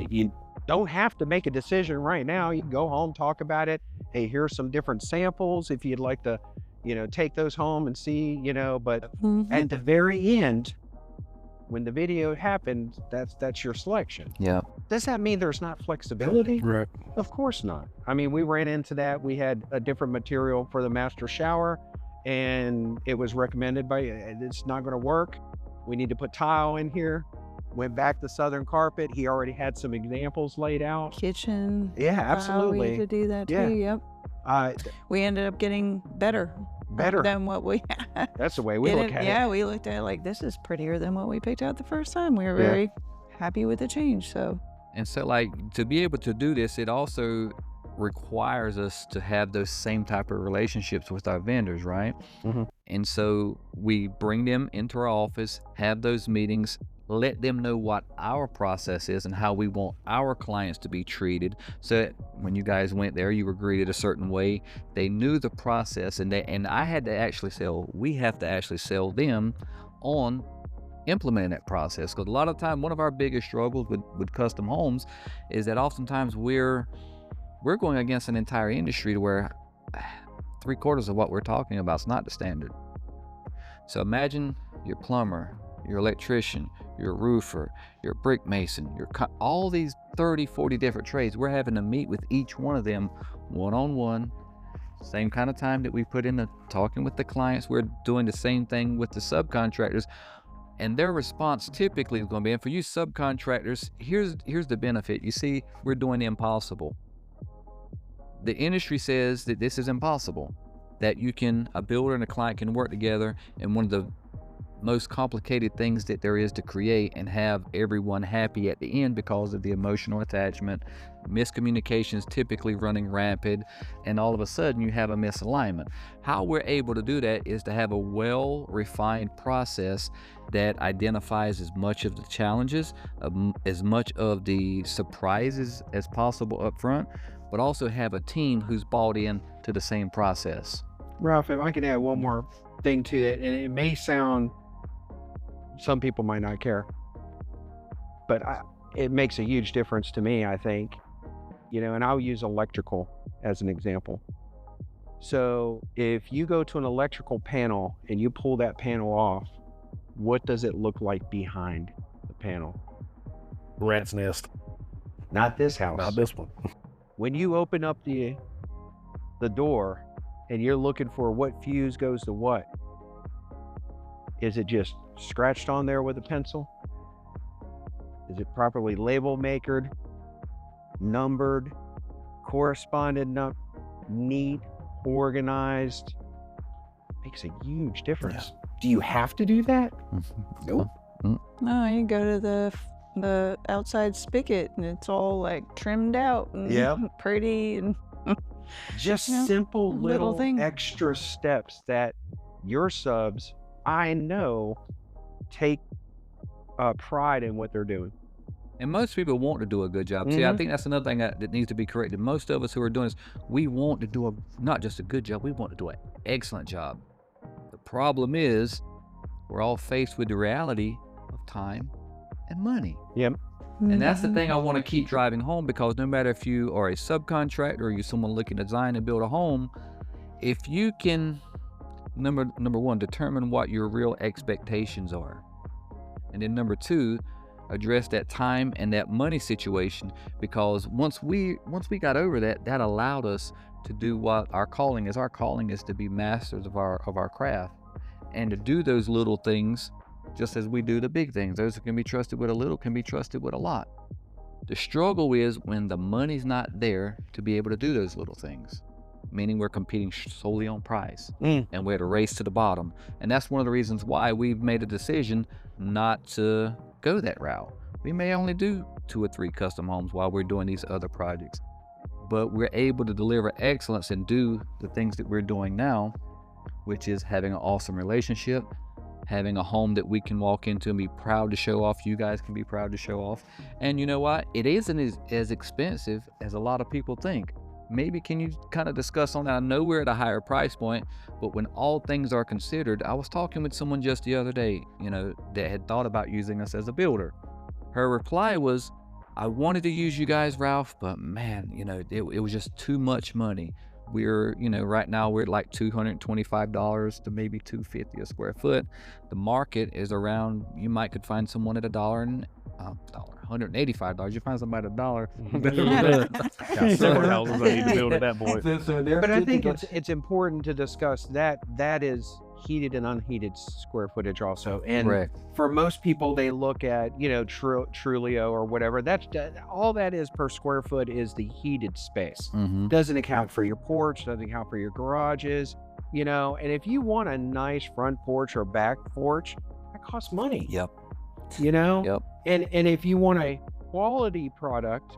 You don't have to make a decision right now. You can go home, talk about it. Hey, here's some different samples if you'd like to, take those home and see, but at the very end, when the video happens, that's your selection. Yeah. Does that mean there's not flexibility? Right. Of course not. I mean, we ran into that. We had a different material for the master shower, and it was recommended by, it's not going to work. We need to put tile in here. went back to Southern Carpet. He already had some examples laid out. Kitchen. Yeah, We absolutely. could do that Yeah. too. Yep. We ended up getting better than what we had. That's the way we look at it. Yeah, we looked at it like, this is prettier than what we picked out the first time. We were very happy with the change. So And so, like, to be able to do this, it also requires us to have those same type of relationships with our vendors, right? Mhm. And so we bring them into our office, have those meetings, let them know what our process is and how we want our clients to be treated. So that when you guys went there, you were greeted a certain way. They knew the process, and I had to actually we have to actually sell them on implementing that process. Because a lot of the time, one of our biggest struggles with custom homes is that oftentimes we're going against an entire industry to where 3/4 of what we're talking about is not the standard. So imagine your plumber, your electrician, your roofer, your brick mason, all these 30, 40 different trades. We're having to meet with each one of them one-on-one. Same kind of time that we put into talking with the clients. We're doing the same thing with the subcontractors. And their response typically is going to be, and for you subcontractors, here's the benefit. You see, we're doing the impossible. The industry says that this is impossible, that a builder and a client can work together, and one of the most complicated things that there is to create and have everyone happy at the end because of the emotional attachment, miscommunications typically running rampant, and all of a sudden you have a misalignment. How we're able to do that is to have a well-refined process that identifies as much of the challenges, as much of the surprises as possible up front, but also have a team who's bought in to the same process. Ralph, if I can add one more thing to it, and it may sound, some people might not care, but it makes a huge difference to me, I think. And I'll use electrical as an example. So if you go to an electrical panel and you pull that panel off, what does it look like behind the panel? Rat's nest. Not this house. Not this one. When you open up the door and you're looking for what fuse goes to what, is it just scratched on there with a pencil? Is it properly label makered, numbered, corresponded, neat, organized? Makes a huge difference. Yeah. Do you have to do that? Nope. no, you go to the outside spigot and it's all like trimmed out and pretty and Just Yeah, simple little little thing. extra steps that your subs, I know, take pride in what they're doing. And most people want to do a good job. See, I think that's another thing that needs to be corrected. Most of us who are doing this, we want to do not just a good job, we want to do an excellent job. The problem is we're all faced with the reality of time and money. Yep. And that's the thing I want to keep driving home, because no matter if you are a subcontractor or you're someone looking to design and build a home, if you can, number one, determine what your real expectations are. And then number two, address that time and that money situation, because once we got over that allowed us to do what our calling is. Our calling is to be masters of our craft, and to do those little things just as we do the big things. Those who can be trusted with a little can be trusted with a lot. The struggle is when the money's not there to be able to do those little things, meaning we're competing solely on price and we're at a race to the bottom. And that's one of the reasons why we've made a decision not to go that route. We may only do 2 or 3 custom homes while we're doing these other projects, but we're able to deliver excellence and do the things that we're doing now, which is having an awesome relationship, having a home that we can walk into and be proud to show off. You guys can be proud to show off. And you know what? It isn't as expensive as a lot of people think. Maybe can you kind of discuss on that? I know we're at a higher price point, but when all things are considered, I was talking with someone just the other day, that had thought about using us as a builder. Her reply was, I wanted to use you guys, Ralph, but man, it was just too much money. We're, right now we're at like $225 to maybe $250 a square foot. The market is around, could find someone at $185. You find somebody at $1. Got several houses I need to build at that point. But I think it's important to discuss that is heated and unheated square footage also. And Correct. for most people, they look at, you know, Trulio or whatever. That's all that is per square foot is the heated space. Mm-hmm. Doesn't account for your porch, doesn't account for your garages, you know. And if you want a nice front porch or back porch, that costs money. Yep. You know? Yep. And if you want a quality product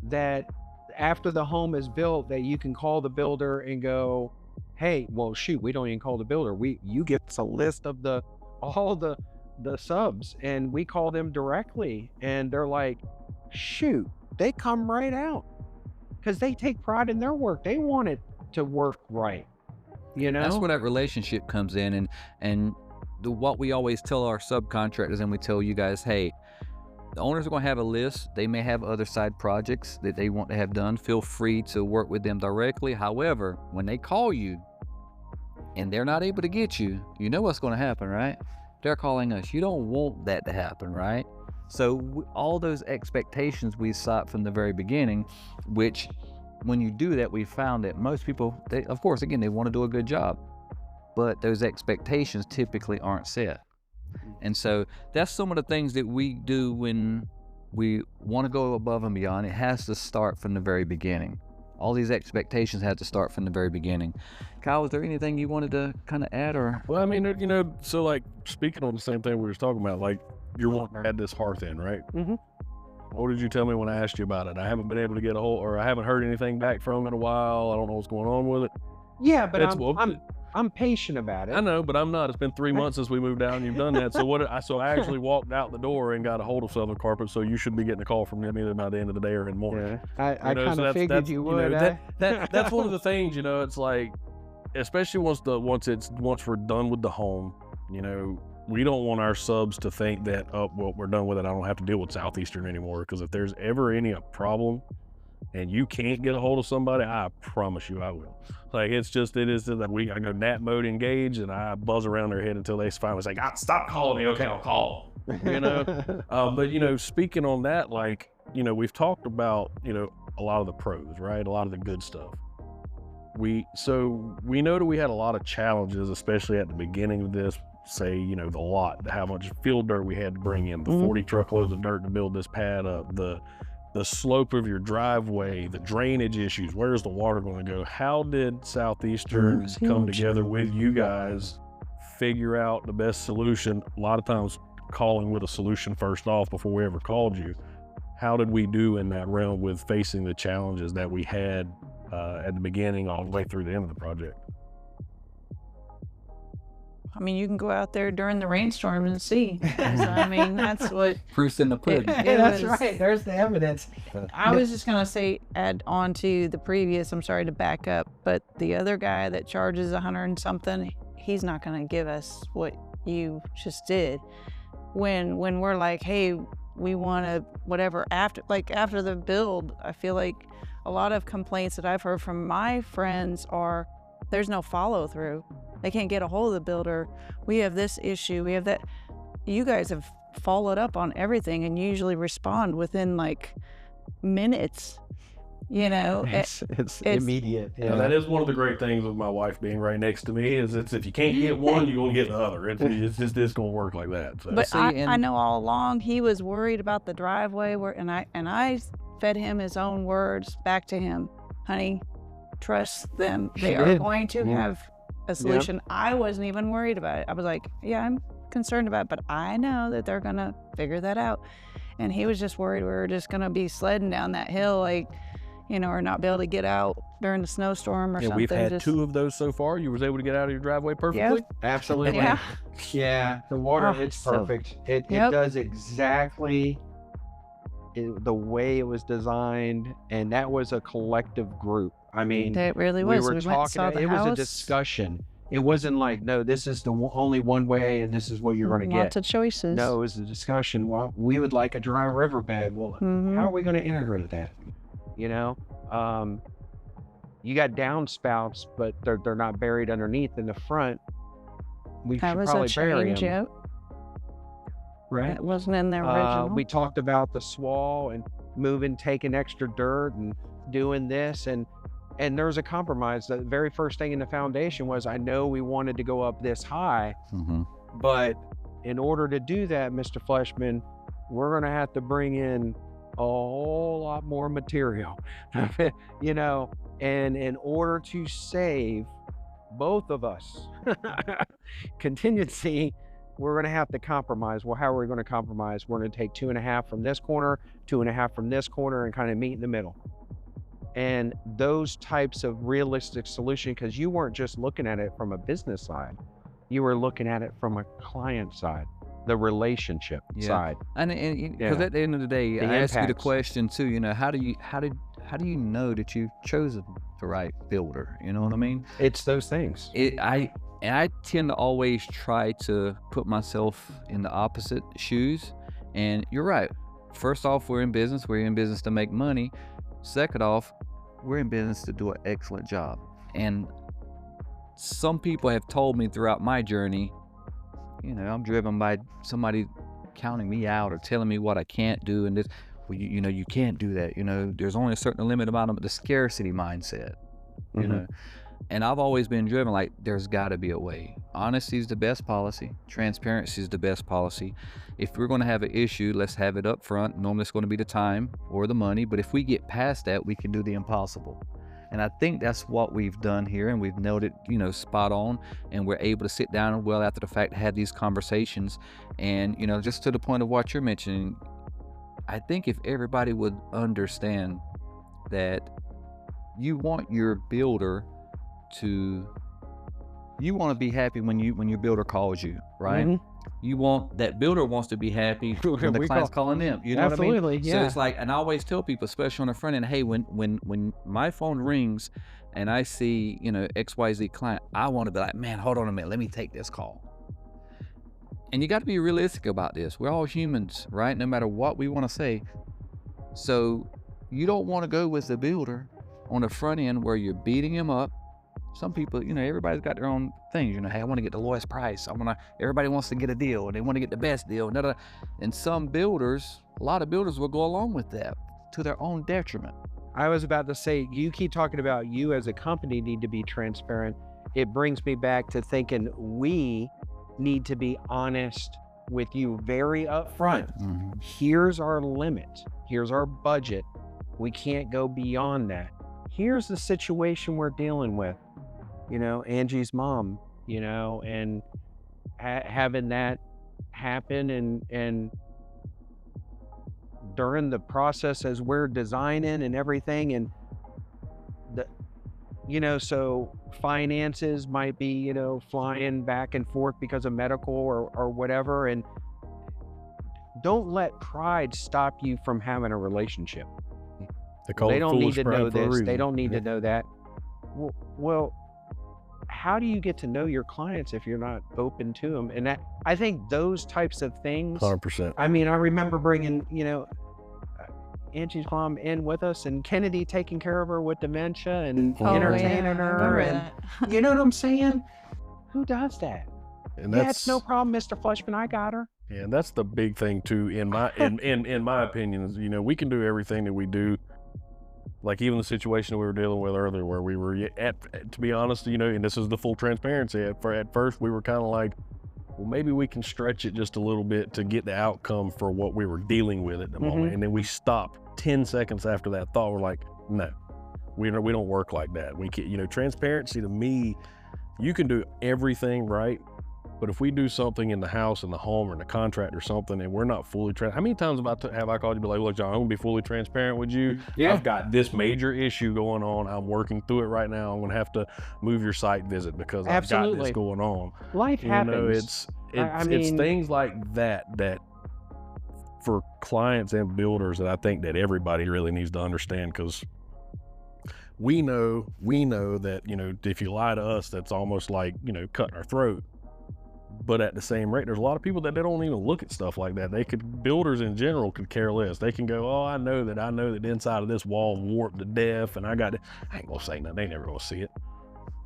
that after the home is built, that you can call the builder and go, hey, well, shoot, we don't even call the builder. You give us a list of all the subs, and we call them directly, and they're like, shoot, they come right out because they take pride in their work. They want it to work right. You know, That's where that relationship comes in, and what we always tell our subcontractors, and we tell you guys, hey, the owners are going to have a list. They may have other side projects that they want to have done. Feel free to work with them directly. However, when they call you and they're not able to get you, you know what's going to happen, right? They're calling us. You don't want that to happen, right? So all those expectations we sought from the very beginning, which when you do that, we found that most people, of course, again, they want to do a good job, but those expectations typically aren't set. And so that's some of the things that we do when we want to go above and beyond. It has to start from the very beginning. All these expectations have to start from the very beginning. Kyle, is there anything you wanted to kind of add, or? Well, I mean, you know, so like speaking on the same thing we were talking about, like you're wanting to add this hearth in, right? Mm-hmm. What did you tell me when I asked you about it? I haven't been able to get a hold, or I haven't heard anything back from it in a while. I don't know what's going on with it. Yeah, but It's- I'm patient about it. I know, but I'm not. It's been 3 months since we moved out and you've done that. So I actually walked out the door and got a hold of Southern Carpet. So you should be getting a call from them either by the end of the day or in the morning. Yeah, I You know, kind so of figured that's, you know, would. that's one of the things, you know, it's like, especially once we're done with the home, you know, we don't want our subs to think that, oh, well, we're done with it. I don't have to deal with Southeastern anymore. Because if there's ever any problem and you can't get a hold of somebody, I promise you I will. Like, it is that I go nap mode engage and I buzz around their head until they finally say, God, stop calling me. Okay, I'll call. You know? But, you know, speaking on that, like, you know, we've talked about, you know, a lot of the pros, right? A lot of the good stuff. We know that we had a lot of challenges, especially at the beginning of this, say, you know, how much field dirt we had to bring in, the 40 truckloads of dirt to build this pad up, the slope of your driveway, the drainage issues, where's the water going to go? How did Southeastern come together with you guys, figure out the best solution? A lot of times calling with a solution first off before we ever called you. How did we do in that realm with facing the challenges that we had at the beginning all the way through the end of the project? I mean, you can go out there during the rainstorm and see. So, I mean, that's what Proof's in the pudding. That's right. There's the evidence. I was just going to say, add on to the previous, I'm sorry to back up, but the other guy that charges 100 and something, he's not going to give us what you just did. When we're like, hey, we want to whatever after the build, I feel like a lot of complaints that I've heard from my friends are there's no follow through. They can't get a hold of the builder. We have this issue. We have that. You guys have followed up on everything and usually respond within like minutes. You know, It's immediate. Yeah, that is one of the great things with my wife being right next to me is it's if you can't get one, you're gonna get the other. It's going to work like that. So. But I know all along he was worried about the driveway and I fed him his own words back to him. Honey, trust them. They are going to have a solution. Yep. I wasn't even worried about it. I was like, yeah, I'm concerned about it, but I know that they're gonna figure that out. And he was just worried we were just gonna be sledding down that hill, like, you know, or not be able to get out during the snowstorm or something. We've had 2 of those so far. You was able to get out of your driveway perfectly? Yeah, absolutely. Yeah. Yeah, the water, it's perfect. It does exactly the way it was designed, and that was a collective group. I mean, it really was. We were talking. It was a discussion. It wasn't like, no, this is the only one way, and this is what you're going to get. Lots of choices. No, it was a discussion. Well, we would like a dry riverbed. Well, how are we going to integrate that? You know, you got downspouts, but they're not buried underneath in the front. We should probably bury them. Right. It wasn't in the original. We talked about the swale and taking extra dirt and doing this, and And there's a compromise. The very first thing in the foundation was, I know we wanted to go up this high, but in order to do that, Mr. Fleshman, we're going to have to bring in a whole lot more material, you know, and in order to save both of us contingency, we're going to have to compromise. Well, how are we going to compromise? We're going to take 2.5 from this corner, 2.5 from this corner, and kind of meet in the middle. And those types of realistic solution, because you weren't just looking at it from a business side, you were looking at it from a client side, the relationship side. And because at the end of the day, I ask you the question too, you know, how do you know that you've chosen the right builder? You know what I mean? It's those things. I tend to always try to put myself in the opposite shoes. And you're right. First off, we're in business to make money. Second off, we're in business to do an excellent job. And some people have told me throughout my journey, you know, I'm driven by somebody counting me out or telling me what I can't do. And this, well, you know, you can't do that. You know, there's only a certain limit amount of the scarcity mindset, you know. And I've always been driven like, there's got to be a way. Honesty is the best policy. Transparency is the best policy. If we're going to have an issue, let's have it up front. Normally it's going to be the time or the money. But if we get past that, we can do the impossible. And I think that's what we've done here, and we've nailed it, you know, spot on. And we're able to sit down well after the fact, have these conversations. And, you know, just to the point of what you're mentioning, I think if everybody would understand that you want your builder you want to be happy when your builder calls you, right? You want that builder wants to be happy when the client's calling them. You know Absolutely, what I mean? yeah. So it's like, and I always tell people, especially on the front end, hey, when my phone rings and I see, you know, XYZ client, I want to be like, man, hold on a minute, let me take this call. And you got to be realistic about this. We're all humans, right? No matter what we want to say. So you don't want to go with the builder on the front end where you're beating him up. Some people, you know, everybody's got their own things. You know, hey, I want to get the lowest price. Everybody wants to get a deal, and they want to get the best deal. And some builders, a lot of builders will go along with that to their own detriment. I was about to say, you keep talking about you as a company need to be transparent. It brings me back to thinking we need to be honest with you very upfront. Here's our limit. Here's our budget. We can't go beyond that. Here's the situation we're dealing with. You know, Angie's mom, you know, and having that happen and during the process as we're designing and everything, and you know, so finances might be, you know, flying back and forth because of medical or whatever. And don't let pride stop you from having a relationship. They don't need to know this. They don't need to know that. Well, how do you get to know your clients if you're not open to them? And that, I think those types of things. 100%. I mean, I remember bringing, you know, Angie's mom in with us, and Kennedy taking care of her with dementia and entertaining her. And you know what I'm saying? Who does that? And that's no problem, Mr. Fleshman. I got her. Yeah, and that's the big thing too, in my in my opinion, is, you know, we can do everything that we do. Like even the situation that we were dealing with earlier, where we were to be honest, you know, and this is the full transparency. At first, we were kind of like, well, maybe we can stretch it just a little bit to get the outcome for what we were dealing with at the moment. And then we stopped 10 seconds after that thought. We're like, no, we don't work like that. We can, you know, transparency to me, you can do everything right. But if we do something in the house, in the home, or in the contract or something, and we're not fully how many times have I called you, be like, look, John, I'm gonna be fully transparent with you. Yeah. I've got this major issue going on. I'm working through it right now. I'm gonna have to move your site visit because I've got this going on. Life happens. You know, it's things like that for clients and builders that I think that everybody really needs to understand, because we know that, you know, if you lie to us, that's almost like, you know, cutting our throat. But at the same rate, there's a lot of people that they don't even look at stuff like that. Builders in general could care less. They can go, oh, I know that the inside of this wall warped to death, and I ain't gonna say nothing. They never gonna see it.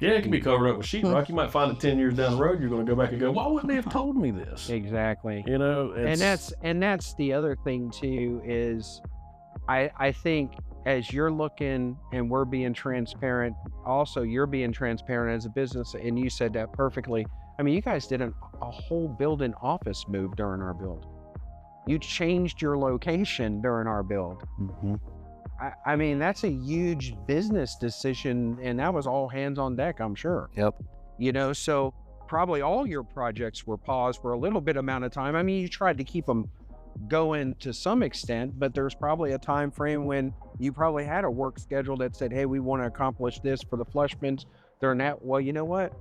Yeah, it can be covered up with sheetrock. You might find it 10 years down the road. You're gonna go back and go, why wouldn't they have told me this? Exactly. You know, and that's the other thing too, is I think as you're looking and we're being transparent, also you're being transparent as a business, and you said that perfectly. I mean, you guys did a whole building office move during our build. You changed your location during our build. Mm-hmm. I mean, that's a huge business decision, and that was all hands on deck, I'm sure. Yep. You know, so probably all your projects were paused for a little bit amount of time. I mean, you tried to keep them going to some extent, but there's probably a time frame when you probably had a work schedule that said, hey, we want to accomplish this for the flush bins during that. Well, you know what?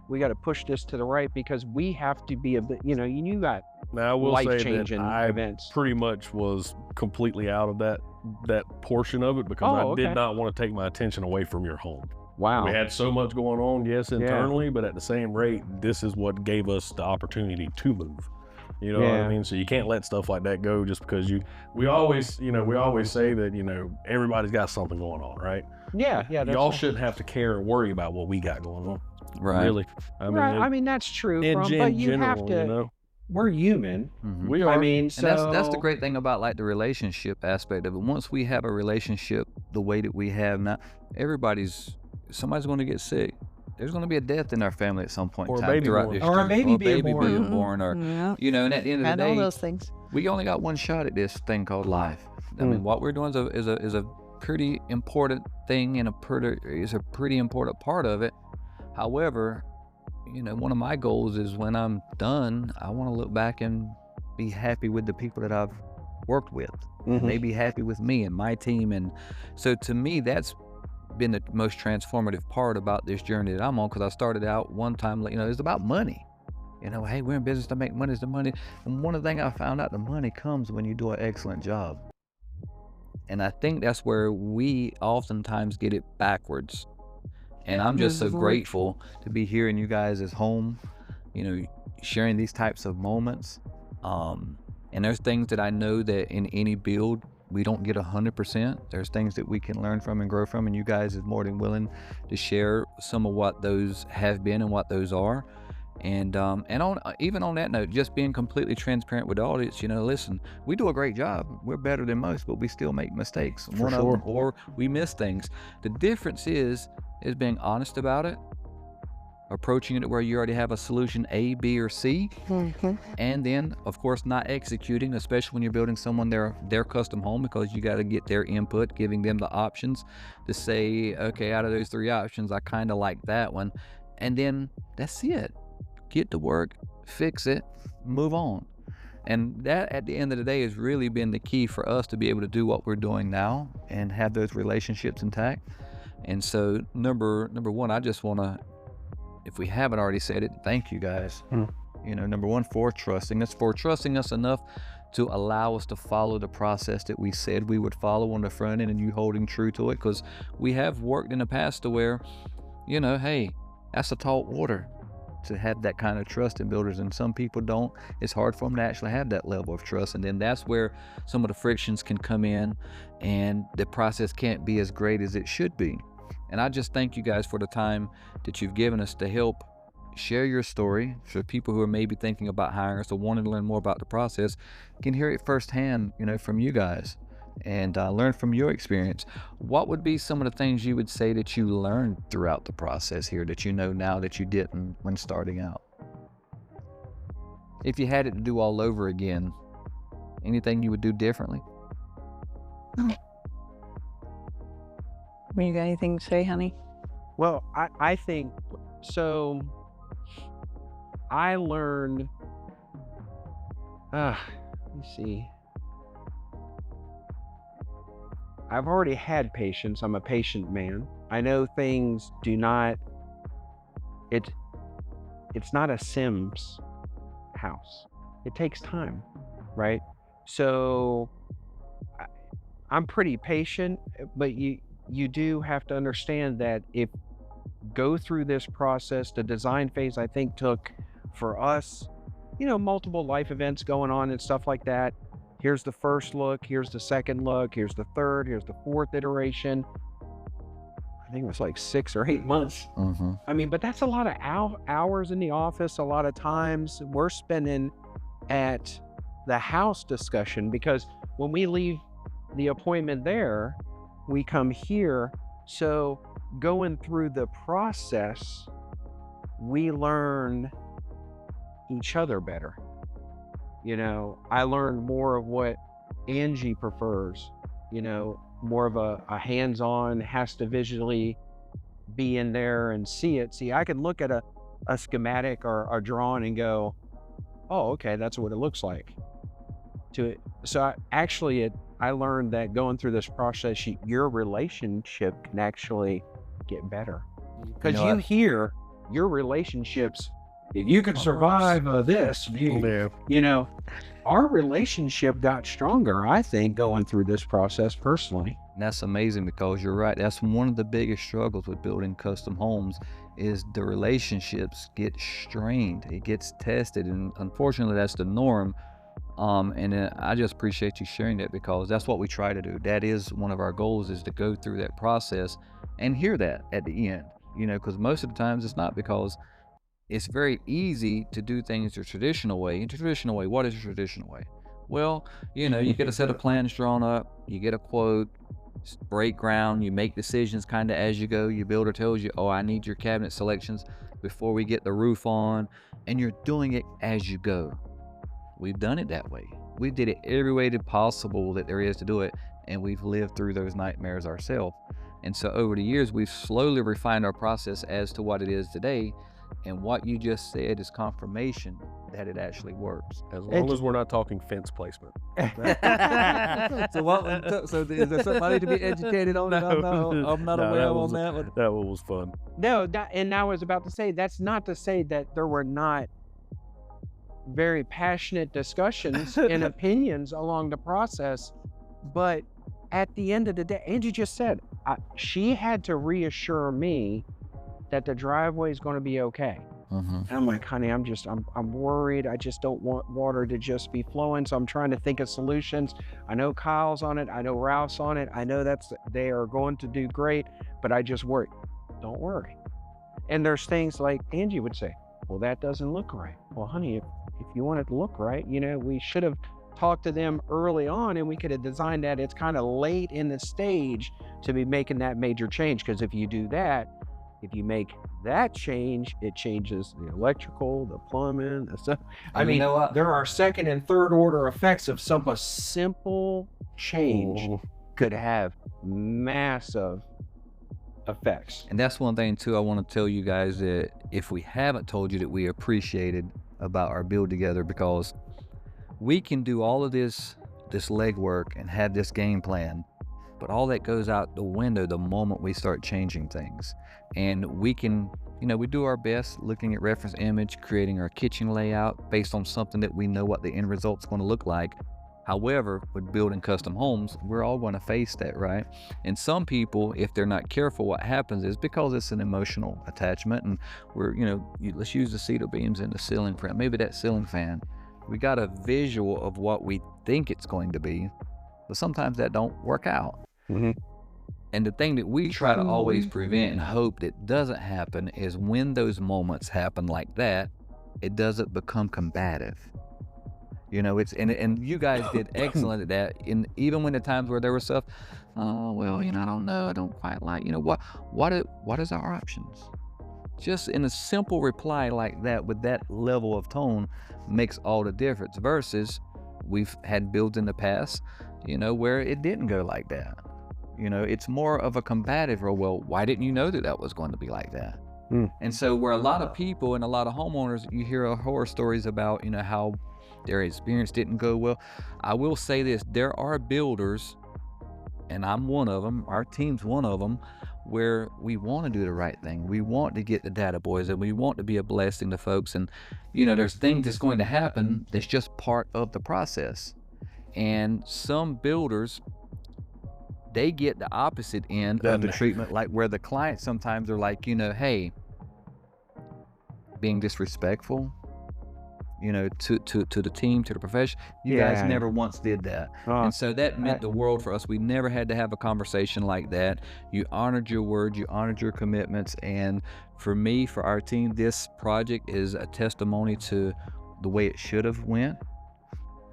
We got to push this to the right because we have to be a bit, you know, you got Now I will say that life-changing I events. pretty much was completely out of that portion of it because I okay. did not want to take my attention away from your home. Wow. We had so much going on, yes, internally, but at the same rate, this is what gave us the opportunity to move. You know what I mean? So you can't let stuff like that go just because we always say that, you know, everybody's got something going on, right? Yeah. Y'all shouldn't have to care or worry about what we got going on. Right. Really. I mean, Right. I mean, that's true. But you have to, you know, we're human. Mhm. we are. I mean, so And that's the great thing about like the relationship aspect of it. Once we have a relationship the way that we have now, somebody's going to get sick. There's going to be a death in our family at some point in Or a time baby throughout born. this Or a journey. baby being born. being born, or Yeah. you know. And at the end of And the all day, those things. we only got one shot at this thing called life. I mean, what we're doing is a pretty important thing and is a pretty important part of it. However, you know, one of my goals is when I'm done, I want to look back and be happy with the people that I've worked with. Mhm. And they be happy with me and my team. And so to me, that's been the most transformative part about this journey that I'm on, because I started out one time, you know, it's about money. You know, hey, we're in business to make money. Is the money. And one of the things I found out, the money comes when you do an excellent job. And I think that's where we oftentimes get it backwards. And I'm just so grateful to be here in you guys' home, you know, sharing these types of moments. And there's things that I know that in any build, we don't get 100%. There's things that we can learn from and grow from, and you guys is more than willing to share some of what those have been and what those are. And even on that note, just being completely transparent with the audience, you know, listen, we do a great job. We're better than most, but we still make mistakes. For sure. Or we miss things. The difference is being honest about it, approaching it where you already have a solution A, B, or C, and then of course not executing, especially when you're building someone their custom home, because you got to get their input, giving them the options to say, okay, out of those 3 options, I kind of like that one, and then that's it. Get to work, fix it, move on. And that at the end of the day has really been the key for us to be able to do what we're doing now and have those relationships intact. And so number one, I just want to, if we haven't already said it, thank you guys. You know, number one, for trusting us enough to allow us to follow the process that we said we would follow on the front end, and you holding true to it, because we have worked in the past to where, you know, hey, that's a tall order to have that kind of trust in builders, and some people don't. It's hard for them to actually have that level of trust, and then that's where some of the frictions can come in and the process can't be as great as it should be. And I just thank you guys for the time that you've given us to help share your story, so people who are maybe thinking about hiring us or wanting to learn more about the process can hear it firsthand, you know, from you guys, and learn from your experience. What would be some of the things you would say that you learned throughout the process here that you know now that you didn't when starting out? If you had it to do all over again, anything you would do differently? You got anything to say, honey? Well, I think so. I learned, let me see. I've already had patience. I'm a patient man. I know things do not, it's not a Sims house. It takes time, right? So I'm pretty patient, but you do have to understand that if go through this process, the design phase, I think took for us, you know, multiple life events going on and stuff like that. Here's the first look, here's the second look, here's the third, here's the fourth iteration. I think it was like 6 or 8 months. I mean, but that's a lot of hours in the office, a lot of times we're spending at the house discussion, because when we leave the appointment there, we come here. So going through the process, we learn each other better. I learned more of what Angie prefers, more of a hands-on, has to visually be in there and see it. See, I can look at a schematic or a drawing and go, oh, okay, that's what it looks like. So I learned that going through this process, your relationship can actually get better. Because you hear your relationships, if you can survive this, our relationship got stronger, I think, going through this process personally. And that's amazing, because you're right. That's one of the biggest struggles with building custom homes, is the relationships get strained. It gets tested, and unfortunately that's the norm. I just appreciate you sharing that, because that's what we try to do. That is one of our goals, is to go through that process and hear that at the end, because most of the times it's not, because it's very easy to do things the traditional way. In the traditional way, what is the traditional way? Well, you get a set of plans drawn up, you get a quote, break ground, you make decisions kind of as you go. Your builder tells you, oh, I need your cabinet selections before we get the roof on, and you're doing it as you go. We've done it that way. We did it every way possible that there is to do it, and we've lived through those nightmares ourselves. And so over the years, we've slowly refined our process as to what it is today. And what you just said is confirmation that it actually works. As long as we're not talking fence placement. So is there somebody to be educated on? I'm not aware on that one. That one was fun. No, and I was about to say, that's not to say that there were not very passionate discussions and opinions along the process, but at the end of the day, Angie just said, she had to reassure me that the driveway is going to be okay. And I'm like, honey, I'm worried. I just don't want water to just be flowing. So I'm trying to think of solutions. I know Kyle's on it. I know Ralph's on it. I know they are going to do great, but I just worry. Don't worry. And there's things like Angie would say, well, that doesn't look right. Well, honey, if you want it to look right, we should have talked to them early on, and we could have designed that. It's kind of late in the stage to be making that major change. Because if you do that, if you make that change, it changes the electrical, the plumbing, the stuff. I mean, there are second and third order effects of a simple change could have massive effects. And that's one thing too, I want to tell you guys, that if we haven't told you, that we appreciated about our build together, because we can do all of this legwork and have this game plan, but all that goes out the window the moment we start changing things. And we can, we do our best looking at reference image, creating our kitchen layout based on something that we know what the end result's going to look like. However, with building custom homes, we're all going to face that, right? And some people, if they're not careful, what happens is, because it's an emotional attachment, and we're, let's use the cedar beams in the ceiling fan, maybe that ceiling fan, we got a visual of what we think it's going to be, but sometimes that don't work out. And the thing that we try to always prevent and hope that doesn't happen is, when those moments happen like that, it doesn't become combative. And you guys did excellent at that. And even when the times where there was stuff, oh, well, I don't know, I don't quite like, what is our options? Just in a simple reply like that, with that level of tone, makes all the difference, versus we've had builds in the past, where it didn't go like that. It's more of a combative role. Well, why didn't you know that was going to be like that? And so where a lot of people and a lot of homeowners, you hear horror stories about, how their experience didn't go well. I will say this, there are builders, and I'm one of them, our team's one of them, where we want to do the right thing. We want to get the data boys, and we want to be a blessing to folks. And, there's things that's going to happen that's just part of the process. And some builders, they get the opposite end of the treatment, like where the clients sometimes are like, hey, being disrespectful, to the team, to the profession. You guys never once did that. And so that meant the world for us. We never had to have a conversation like that. You honored your word, you honored your commitments. And for me, for our team, this project is a testimony to the way it should have went.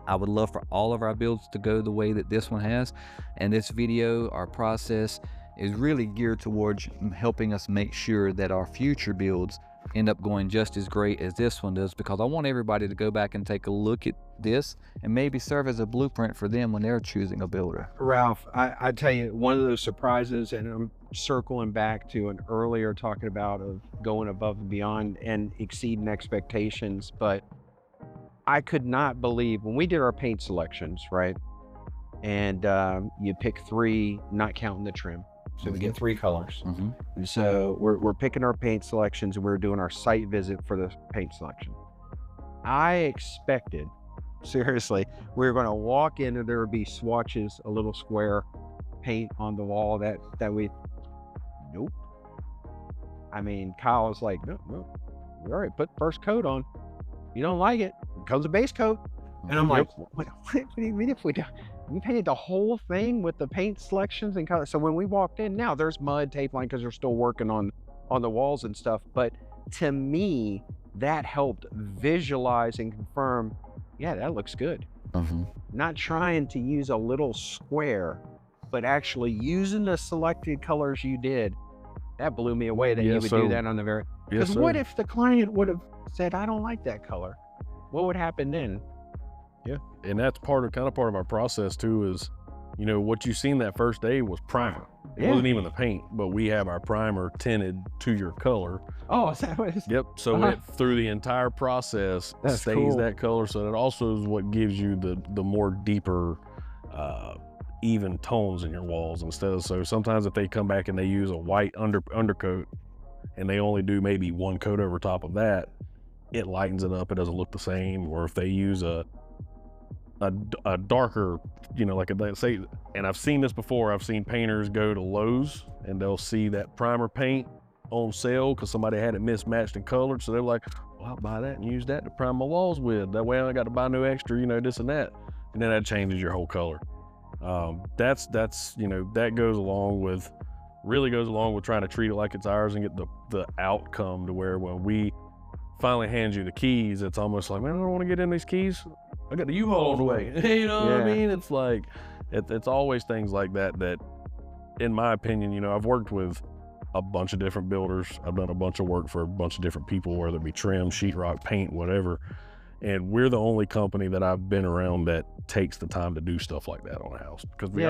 I would love for all of our builds to go the way that this one has. And this video, our process, is really geared towards helping us make sure that our future builds end up going just as great as this one does, because I want everybody to go back and take a look at this and maybe serve as a blueprint for them when they're choosing a builder. Ralph, I tell you, one of those surprises, and I'm circling back to an earlier talking about of going above and beyond and exceeding expectations, but I could not believe when we did our paint selections, right? And you pick 3, not counting the trim. So we get 3 colors. And so we're picking our paint selections and we're doing our site visit for the paint selection. I expected, seriously, we were going to walk in and there would be swatches, a little square paint on the wall that we, nope. I mean, Kyle was like, no, all right, put first coat on. You don't like it, comes a base coat. And I'm like, what do you mean if we do? We painted the whole thing with the paint selections and colors. So when we walked in, now there's mud, tape line, because they're still working on the walls and stuff. But to me, that helped visualize and confirm, yeah, that looks good. Not trying to use a little square, but actually using the selected colors you did. That blew me away that you would do that on the very, because what if the client would have said, I don't like that color? What would happen then? Yeah, and that's kind of part of our process too. Is, you know, what you seen that first day was primer. It wasn't even the paint, but we have our primer tinted to your color. Oh, is that what it is? Yep. So it, through the entire process, stays that color. So that also is what gives you the more deeper, even tones in your walls instead of. So sometimes if they come back and they use a white undercoat, and they only do maybe 1 coat over top of that, it lightens it up. It doesn't look the same. Or if they use a darker, you know, like they say, and I've seen this before, I've seen painters go to Lowe's and they'll see that primer paint on sale because somebody had it mismatched and colored. So they're like, well, I'll buy that and use that to prime my walls with. That way I don't got to buy no extra, you know, this and that. And then that changes your whole color. That's, you know, that really goes along with trying to treat it like it's ours and get the outcome to where when we finally hand you the keys, it's almost like, man, I don't want to get in these keys. I got the U-Haul on the way. You know what I mean? It's like, it's always things like that, in my opinion, you know, I've worked with a bunch of different builders. I've done a bunch of work for a bunch of different people, whether it be trim, sheetrock, paint, whatever. And we're the only company that I've been around that takes the time to do stuff like that on a house. Because to be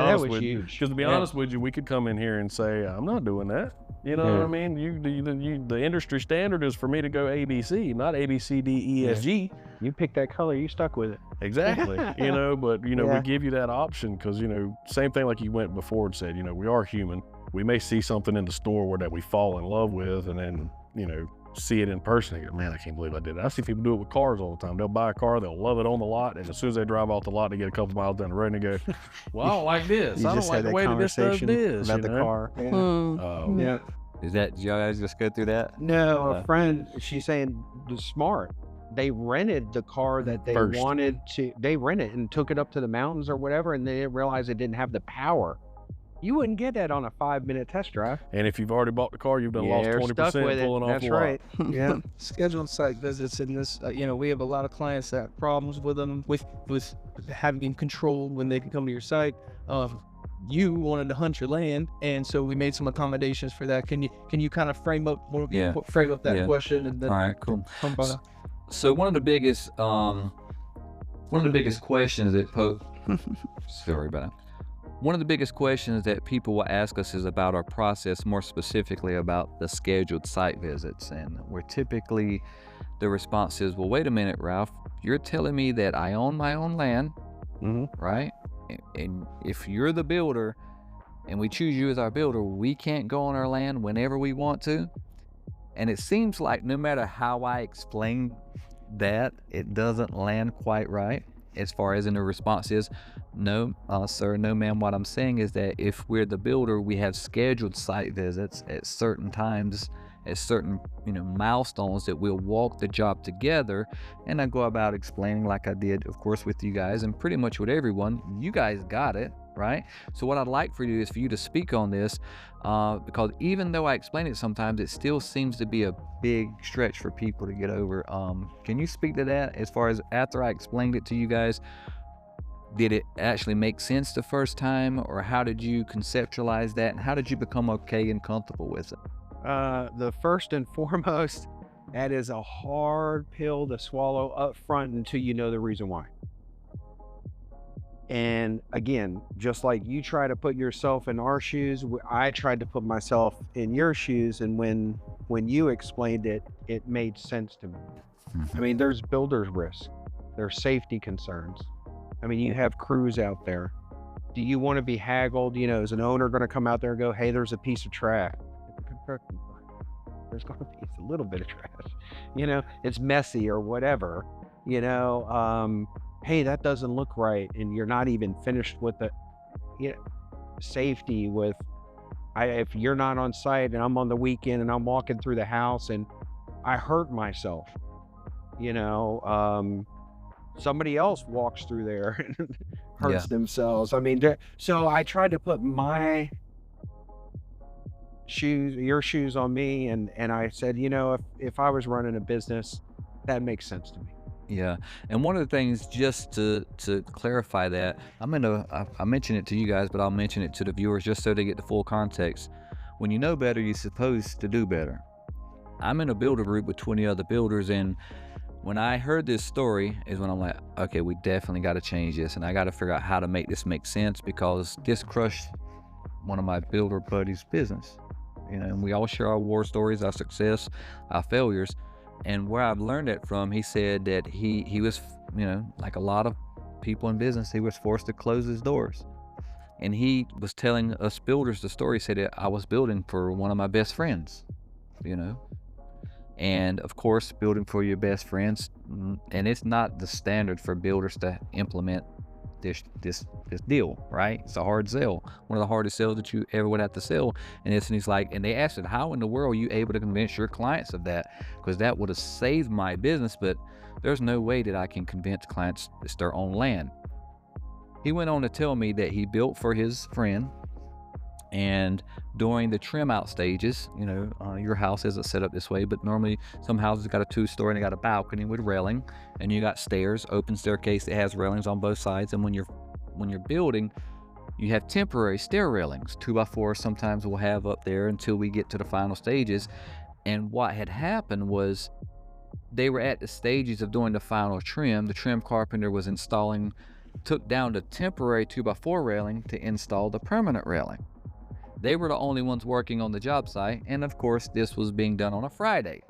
honest with you, we could come in here and say, I'm not doing that. You know what I mean? The industry standard is for me to go ABC, not A, B, C, D, E, F, G. You picked that color, you stuck with it. Exactly. You know, but, you know, we give you that option because, you know, same thing like you went before and said, you know, we are human. We may see something in the store that we fall in love with and then, you know, see it in person and go, man, I can't believe I did that. I see people do it with cars all the time. They'll buy a car, they'll love it on the lot, and as soon as they drive off the lot, they get a couple miles down the road and they go, well, I don't like this. I don't like the way that this does this. About the car. Yeah. Is that, did y'all guys just go through that? No, a friend, she's saying, smart. They rented the car that they wanted to, they rented and took it up to the mountains or whatever, and they didn't realize it didn't have the power. You wouldn't get that on a 5-minute test drive. And if you've already bought the car, you've done lost 20% pulling off the lot. That's right. Yeah. Scheduling site visits in this, you know, we have a lot of clients that have problems with them, with having control when they can come to your site. You wanted to hunt your land, and so we made some accommodations for that. Can you kind of frame up that question? And then all right, cool. So one of the biggest questions that sorry about that. One of the biggest questions that people will ask us is about our process, more specifically about the scheduled site visits. And where typically the response is, well, wait a minute, Ralph, you're telling me that I own my own land, right? And if you're the builder and we choose you as our builder, we can't go on our land whenever we want to. And it seems like no matter how I explain that, it doesn't land quite right. As far as in the response is, no, sir, no, ma'am. What I'm saying is that if we're the builder, we have scheduled site visits at certain times, at certain, you know, milestones that we'll walk the job together. And I go about explaining like I did, of course, with you guys and pretty much with everyone. You guys got it, right? So what I'd like for you is for you to speak on this, because even though I explain it sometimes, it still seems to be a big stretch for people to get over. Can you speak to that as far as after I explained it to you guys, Did it actually make sense the first time, or how did you conceptualize that, and how did you become okay and comfortable with it? The first and foremost, that is a hard pill to swallow up front until you know the reason why. And again, just like you try to put yourself in our shoes, I tried to put myself in your shoes. And when you explained it, it made sense to me. I mean, there's builder's risk, there's safety concerns. I mean, you have crews out there. Do you want to be haggled? You know, is an owner going to come out there and go, hey, there's a piece of trash? There's going to be a little bit of trash. You know, it's messy or whatever. You know, hey, that doesn't look right. And you're not even finished with the safety with, if you're not on site and I'm on the weekend and I'm walking through the house and I hurt myself, you know, somebody else walks through there and hurts themselves. I mean, so I tried to put my shoes, your shoes on me. And I said, you know, if I was running a business, that makes sense to me. Yeah. And one of the things, just to clarify that, I mentioned it to you guys, but I'll mention it to the viewers just so they get the full context. When you know better, you're supposed to do better. I'm in a builder group with 20 other builders, and when I heard this story is when I'm like, okay, we definitely got to change this, and I got to figure out how to make this make sense, because this crushed one of my builder buddies' business. You know, and we all share our war stories, our success, our failures. And where I've learned it from, he said that he was, you know, like a lot of people in business, he was forced to close his doors. And he was telling us builders the story. He said that I was building for one of my best friends, you know. And of course, building for your best friends, and it's not the standard for builders to implement this deal, right? It's a hard sell, one of the hardest sales that you ever would have to sell. And he's like, and they asked him, how in the world are you able to convince your clients of that? Because that would have saved my business, but there's no way that I can convince clients it's their own land. He went on to tell me that he built for his friend, and during the trim out stages, you know, your house isn't set up this way, but normally some houses got a 2-story and they got a balcony with railing, and you got stairs, open staircase that has railings on both sides. And when you're building, you have temporary stair railings, 2x4 sometimes we'll have up there until we get to the final stages. And what had happened was they were at the stages of doing the final trim. The trim carpenter was took down the temporary 2x4 railing to install the permanent railing. They were the only ones working on the job site, and of course this was being done on a Friday,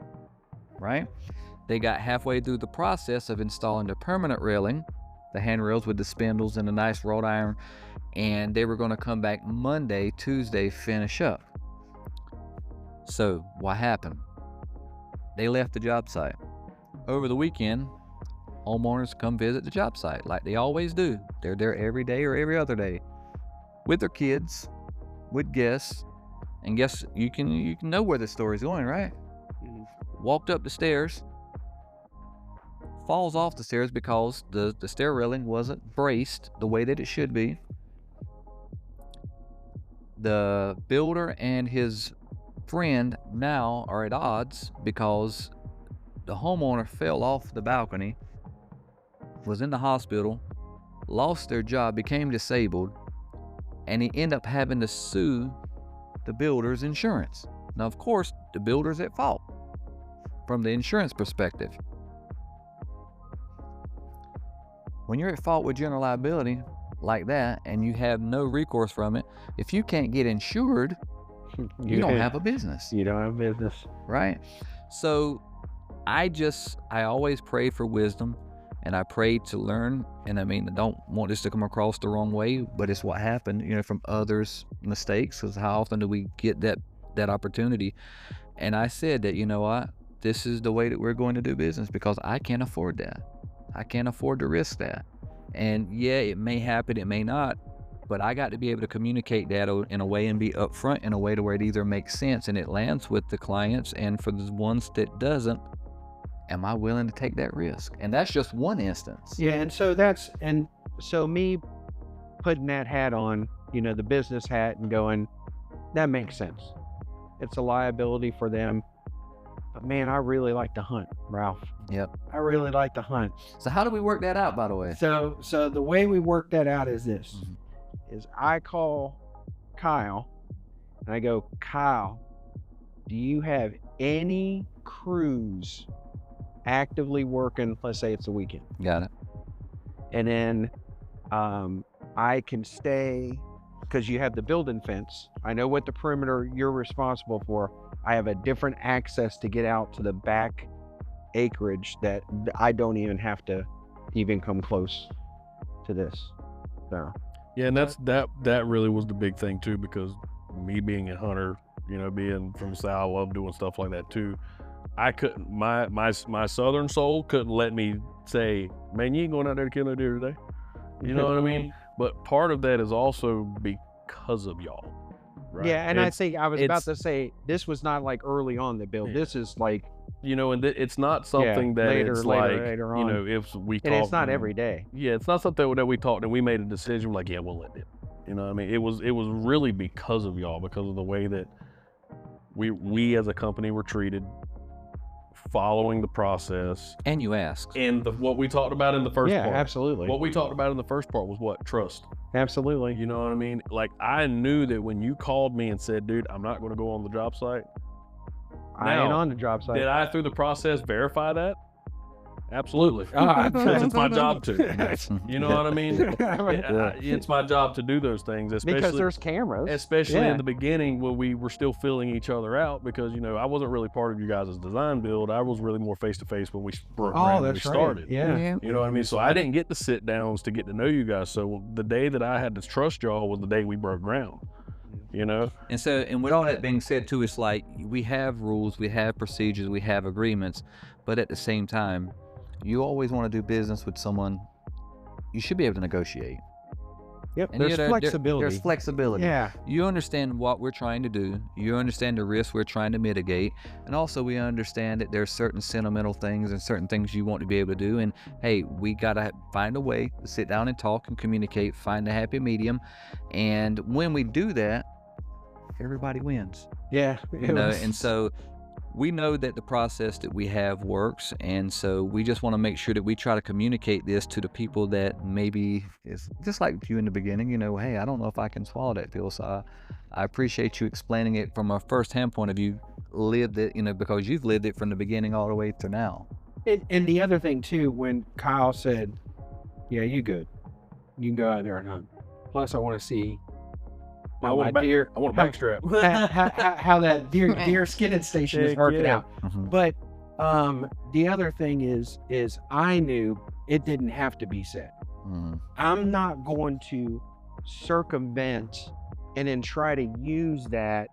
right? They got halfway through the process of installing the permanent railing, the handrails with the spindles and a nice wrought iron, and they were going to come back Monday, Tuesday, finish up. So what happened? They left the job site. Over the weekend, homeowners come visit the job site like they always do. They're there every day or every other day with their kids, with guests, and guess you can know where the story's going, right? Walked up the stairs, falls off the stairs because the stair railing wasn't braced the way that it should be. The builder and his friend now are at odds because the homeowner fell off the balcony, was in the hospital, lost their job, became disabled, and he ended up having to sue the builder's insurance. Now, of course, the builder's at fault from the insurance perspective. When you're at fault with general liability like that and you have no recourse from it, if you can't get insured, you don't have a business. You don't have business. Right? So I always pray for wisdom. And I prayed to learn, and I mean, I don't want this to come across the wrong way, but it's what happened, you know, from others' mistakes, because how often do we get that opportunity? And I said that, you know what, this is the way that we're going to do business, because I can't afford that. I can't afford to risk that. And yeah, it may happen, it may not, but I got to be able to communicate that in a way and be upfront in a way to where it either makes sense and it lands with the clients, and for the ones that doesn't, am I willing to take that risk? And that's just one instance. Yeah, and so me putting that hat on, you know, the business hat, and going, that makes sense. It's a liability for them. but man, I really like to hunt, Ralph. Yep. I really like to hunt. So how do we work that out, by the way? So the way we work that out is this: is I call Kyle and I go, Kyle, do you have any crews actively working? Let's say it's the weekend, Got it. and then I can stay because you have the building fence. I know what the perimeter you're responsible for. I have a different access to get out to the back acreage that I don't even have to even come close to this. So Yeah, and that really was the big thing too, because me being a hunter, you know, being from the South, I love doing stuff like that too. I couldn't, my southern soul couldn't let me say, man, you ain't going out there to kill no deer today. You know what I mean? But part of that is also because of y'all. Right? yeah, and I think I was about it's- to say this was not like early on the build. Yeah. This is like, You know, and it's not something that later, it's later, like, later you on. know, if we talk. and it's not every day. Yeah, it's not something that we talked and we made a decision like, yeah, we'll let it. You know what I mean? It was really because of y'all, because of the way that we as a company were treated, following the process. And you asked. And what we talked about in the first Yeah, part. absolutely. What we talked about in the first part was what? Trust. Absolutely. You know what I mean? Like, I knew that when you called me and said, dude, I'm not going to go on the job site. I ain't Now, on the job site. Did I, through the process, verify that? Absolutely. Ah, Because it's my job to. You know what I mean? Yeah. It's my job to do those things, especially Because there's cameras. especially Yeah. in the beginning when we were still filling each other out, because, you know, I wasn't really part of you guys' design build. I was really more face to face when we broke ground, when we started. Yeah. You know what I mean? So I didn't get the sit downs to get to know you guys. So the day that I had to trust y'all was the day we broke ground. You know? And so, and with all that being said too, it's like we have rules, we have procedures, we have agreements, but at the same time, you always want to do business with someone. You should be able to negotiate. Yep. And There's you know, flexibility. There's flexibility. Yeah. You understand what we're trying to do. You understand the risks we're trying to mitigate. And also we understand that there's certain sentimental things and certain things you want to be able to do. And hey, we got to find a way to sit down and talk and communicate, find a happy medium. And when we do that, everybody wins. Yeah. You know, and so we know that the process that we have works, and so we just want to make sure that we try to communicate this to the people that maybe is just like you in the beginning, you know, hey, I don't know if I can swallow that pill. So I appreciate you explaining it from a first-hand point of view, lived it, you know, because you've lived it from the beginning all the way to now. And the other thing too, when Kyle said, "Yeah, you good. You can go out there and hunt." Plus, I want to see I how want my a deer, I want a backstrap. how that deer skinning station is Heck working yeah. out. But the other thing is I knew it didn't have to be said. Mhm. I'm not going to circumvent and then try to use that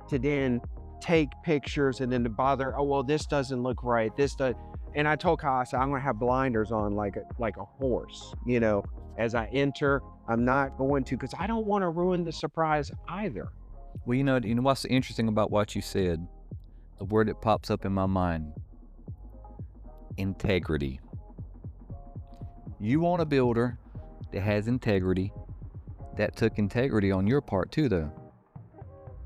to then take pictures and then to bother, oh, well, this doesn't look right. This does. And I told Kyle, I said, I'm going to have blinders on like a horse, you know, as I enter. I'm not going to, because I don't want to ruin the surprise either. Well, you know what's interesting about what you said? The word that pops up in my mind: integrity. You want a builder that has integrity. That took integrity on your part too, though,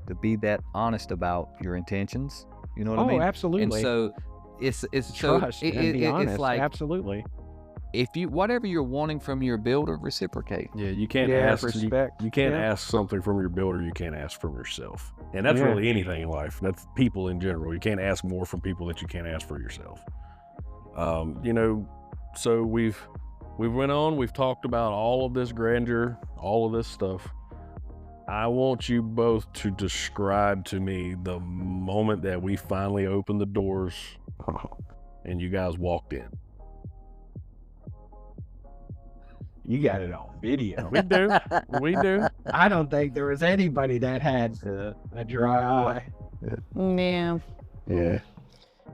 to be that honest about your intentions. You know what I mean? Absolutely. And so it's Trust so and be honest. it's like Absolutely. if you whatever you're wanting from your builder, reciprocate. Yeah, you can't Yeah, ask respect. You can't Yeah. ask something from your builder you can't ask from yourself. And that's Yeah. really anything in life. That's people in general. You can't ask more from people that you can't ask for yourself. You know, so we've went on, we've talked about all of this grandeur, all of this stuff. I want you both to describe to me the moment that we finally opened the doors and you guys walked in. You got it on video. We do. We do. I don't think there was anybody that had a dry eye. Yeah. Yeah.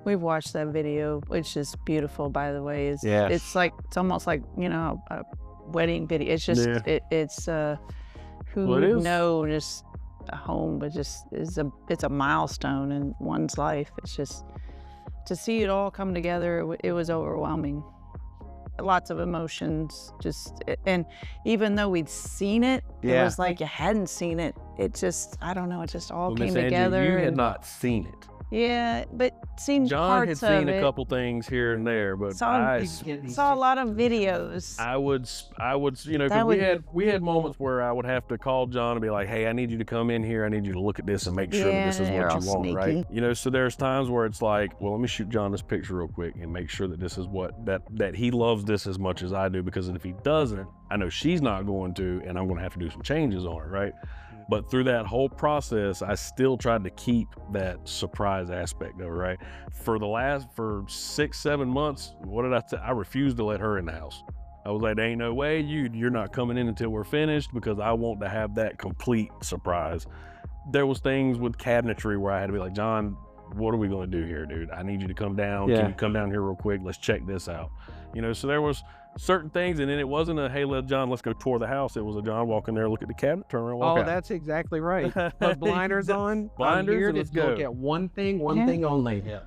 We've watched that video, which is beautiful, by the way. Yes. It's almost like, you know, a wedding video. It's just, Yeah. it's who Well, it would is. know just a home, but just it's a milestone in one's life. It's just, to see it all come together, it was overwhelming. Lots of emotions, and even though we'd seen it, it Yeah. was like you hadn't seen it. It just, I don't know, it just all Well, came Miss Angie, together. you had and- not seen it. Yeah, but seen John had parts seen of a it. couple things here and there, but Saw a lot of videos. I would, you know, That because we had moments where I would have to call John and be like, hey, I need you to come in here. I need you to look at this and make sure that this is they're what you all want, right? sneaky. You know, so there's times where it's like, well, let me shoot John this picture real quick and make sure that this is that he loves this as much as I do, because if he doesn't, I know she's not going to, and I'm going to have to do some changes on it, right? But through that whole process, I still tried to keep that surprise aspect of it, right? For 6-7 months, what did I refused to let her in the house. I was like, there ain't no way, you're not coming in until we're finished, because I want to have that complete surprise. There was things with cabinetry where I had to be like, John, what are we gonna do here, dude? I need you to come down. Yeah. Can you come down here real quick? Let's check this out. You know, so there was certain things, and then it wasn't a, hey, let's go tour the house. It was a John, walk in there, look at the cabinet, turn around, walk out. that's exactly right. Put blinders on. Blinders, I'm here and to let's go. look at one thing Yeah. thing only. Yeah.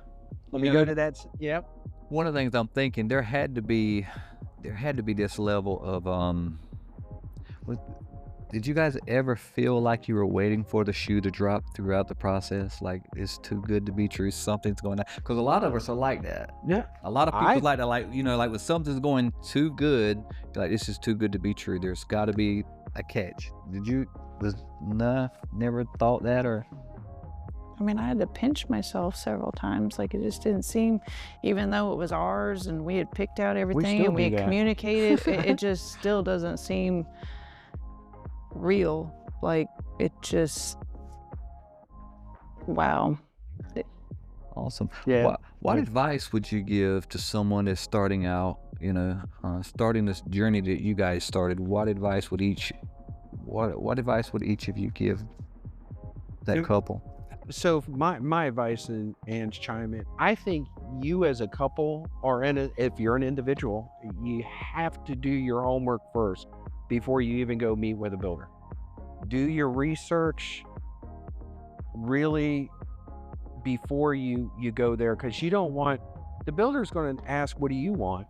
Let me go to that. Yep. One of the things I'm thinking, there had to be this level of did you guys ever feel like you were waiting for the shoe to drop throughout the process? Like, it's too good to be true, something's going on? Because a lot of us are like that. Yeah. A lot of people I- like to, like, you know, like when something's going too good, like, this is too good to be true. There's got to be a catch. Never thought that, or? I mean, I had to pinch myself several times. Like, it just didn't seem, even though it was ours and we had picked out everything still and we do had that. communicated, it just still doesn't seem real. Like, it just, wow. Awesome. Yeah. What Like- advice would you give to someone that's starting out, you know, starting this journey that you guys started? What advice would each of you give that Yep. couple? So my advice, and chime in, I think you as a couple, or if you're an individual, you have to do your homework first before you even go meet with a builder. Do your research really before you go there, because you don't want, the builder's going to ask, what do you want?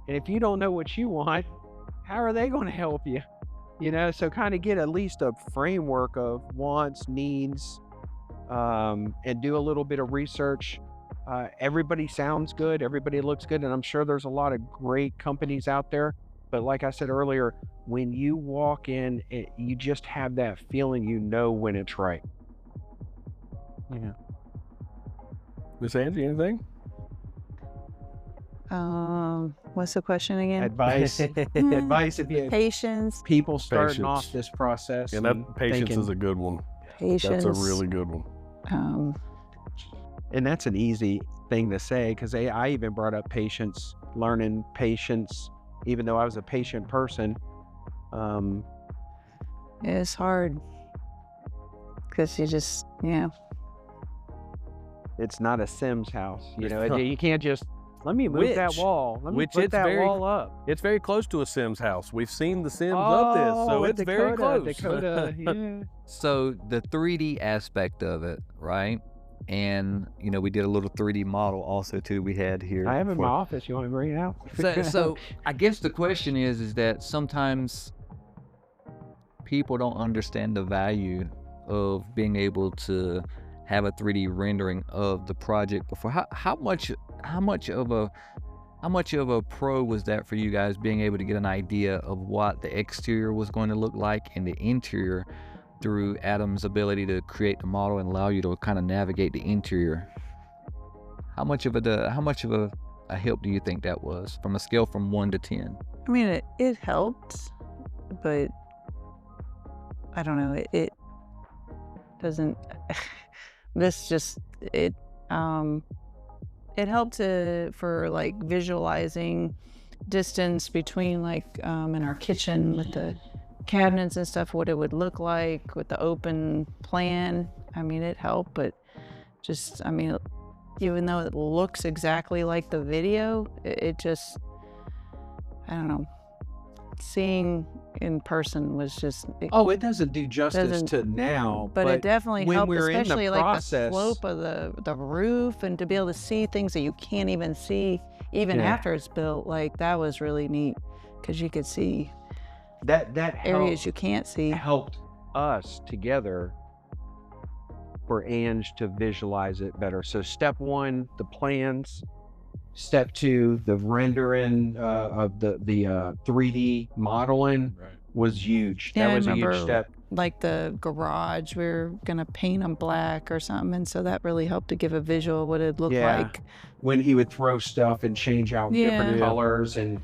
And if you don't know what you want, how are they going to help you? You know, so kind of get at least a framework of wants, needs, and do a little bit of research. Everybody sounds good, everybody looks good, and I'm sure there's a lot of great companies out there. But like I said earlier, when you walk in, you just have that feeling, you know when it's right. Yeah. Miss Angie, anything? What's the question again? Advice, advice if you Patience. people starting Patience. off this process. And that patience thinking- is a good one. Patience. That's a really good one. And that's an easy thing to say, because I even brought up patience, learning patience, even though I was a patient person. It's hard because you just, It's not a Sims house, you It's know. not. You can't just let me move that Which- wall. Let me which put it's that very- wall up. It's very close to a Sims house. We've seen the Sims up this, so it's very close. Dakota, yeah. So the 3D aspect of it, right? And, you know, we did a little 3D model also too we had here. I have it in for- my office. You want me to bring it out? So I guess the question is that sometimes people don't understand the value of being able to have a 3D rendering of the project before. How much of a pro was that for you guys, being able to get an idea of what the exterior was going to look like and the interior through Adam's ability to create the model and allow you to kind of navigate the interior? How much of a help do you think that was from a scale from 1 to 10? I mean, it helped, but I don't know. It doesn't. It helped for like visualizing distance between like in our kitchen with the cabinets and stuff, what it would look like with the open plan. I mean, it helped, but just, I mean, even though it looks exactly like the video, it just, I don't know. Seeing in person was just. Oh, it doesn't do justice Doesn't- to now, But it definitely when helped, we're in the especially like the process- slope of the roof, and to be able to see things that you can't even see even Yeah. after it's built. Like, that was really neat because you could see that areas you can't see. helped us together for Ange to visualize it better. So step one, the plans. Step two, the rendering of the 3D modeling was huge. Yeah, That I was a huge remember, step. like the garage, we were gonna paint them black or something, and so that really helped to give a visual what it'd look Yeah. like. When he would throw stuff and change out different Yeah. colors and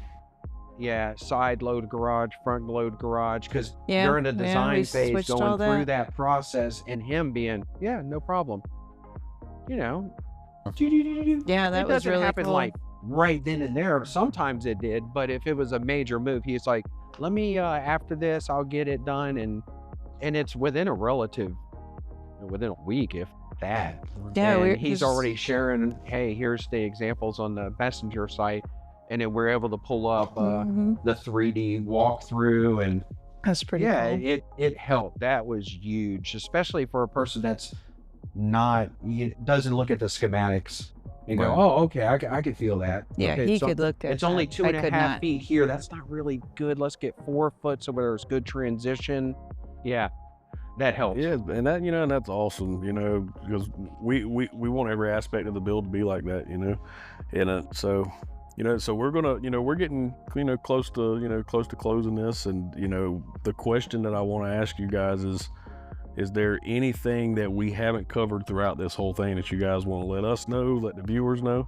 side load garage, front load garage, because Yeah, during the yeah, design we phase, switched going all through that. that process, and him being, no problem. You know, Yeah, that it was doesn't really happen cool. like right then and there. Sometimes it did, but if it was a major move, he's like, "Let me after this, I'll get it done," and it's within within a week, if that. Yeah, And we're he's just- already sharing. Hey, here's the examples on the messenger site, and then we're able to pull up Mhm. the 3D walkthrough, and That's pretty yeah, cool. it helped. That was huge, especially for a person that's not doesn't look at the schematics and go, Right. "Oh, okay, I can feel that." Yeah, Okay, he so could look at it's only that. 2.5 I could not. feet here. That's not really good. Let's get 4 foot so there's good transition. Yeah, that helps. Yeah, and that and that's awesome, because we want every aspect of the build to be like that, and so so we're gonna we're getting close to closing this, and the question that I want to ask you guys is there anything that we haven't covered throughout this whole thing that you guys want to let us know, let the viewers know?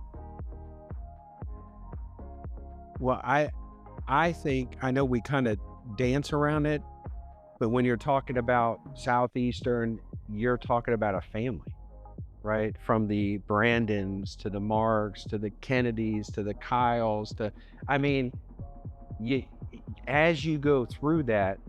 Well, I think I know we kind of dance around it, but when you're talking about Southeastern, you're talking about a family, right? From the Brandons to the Marks to the Kennedys to the Kyles as you go through that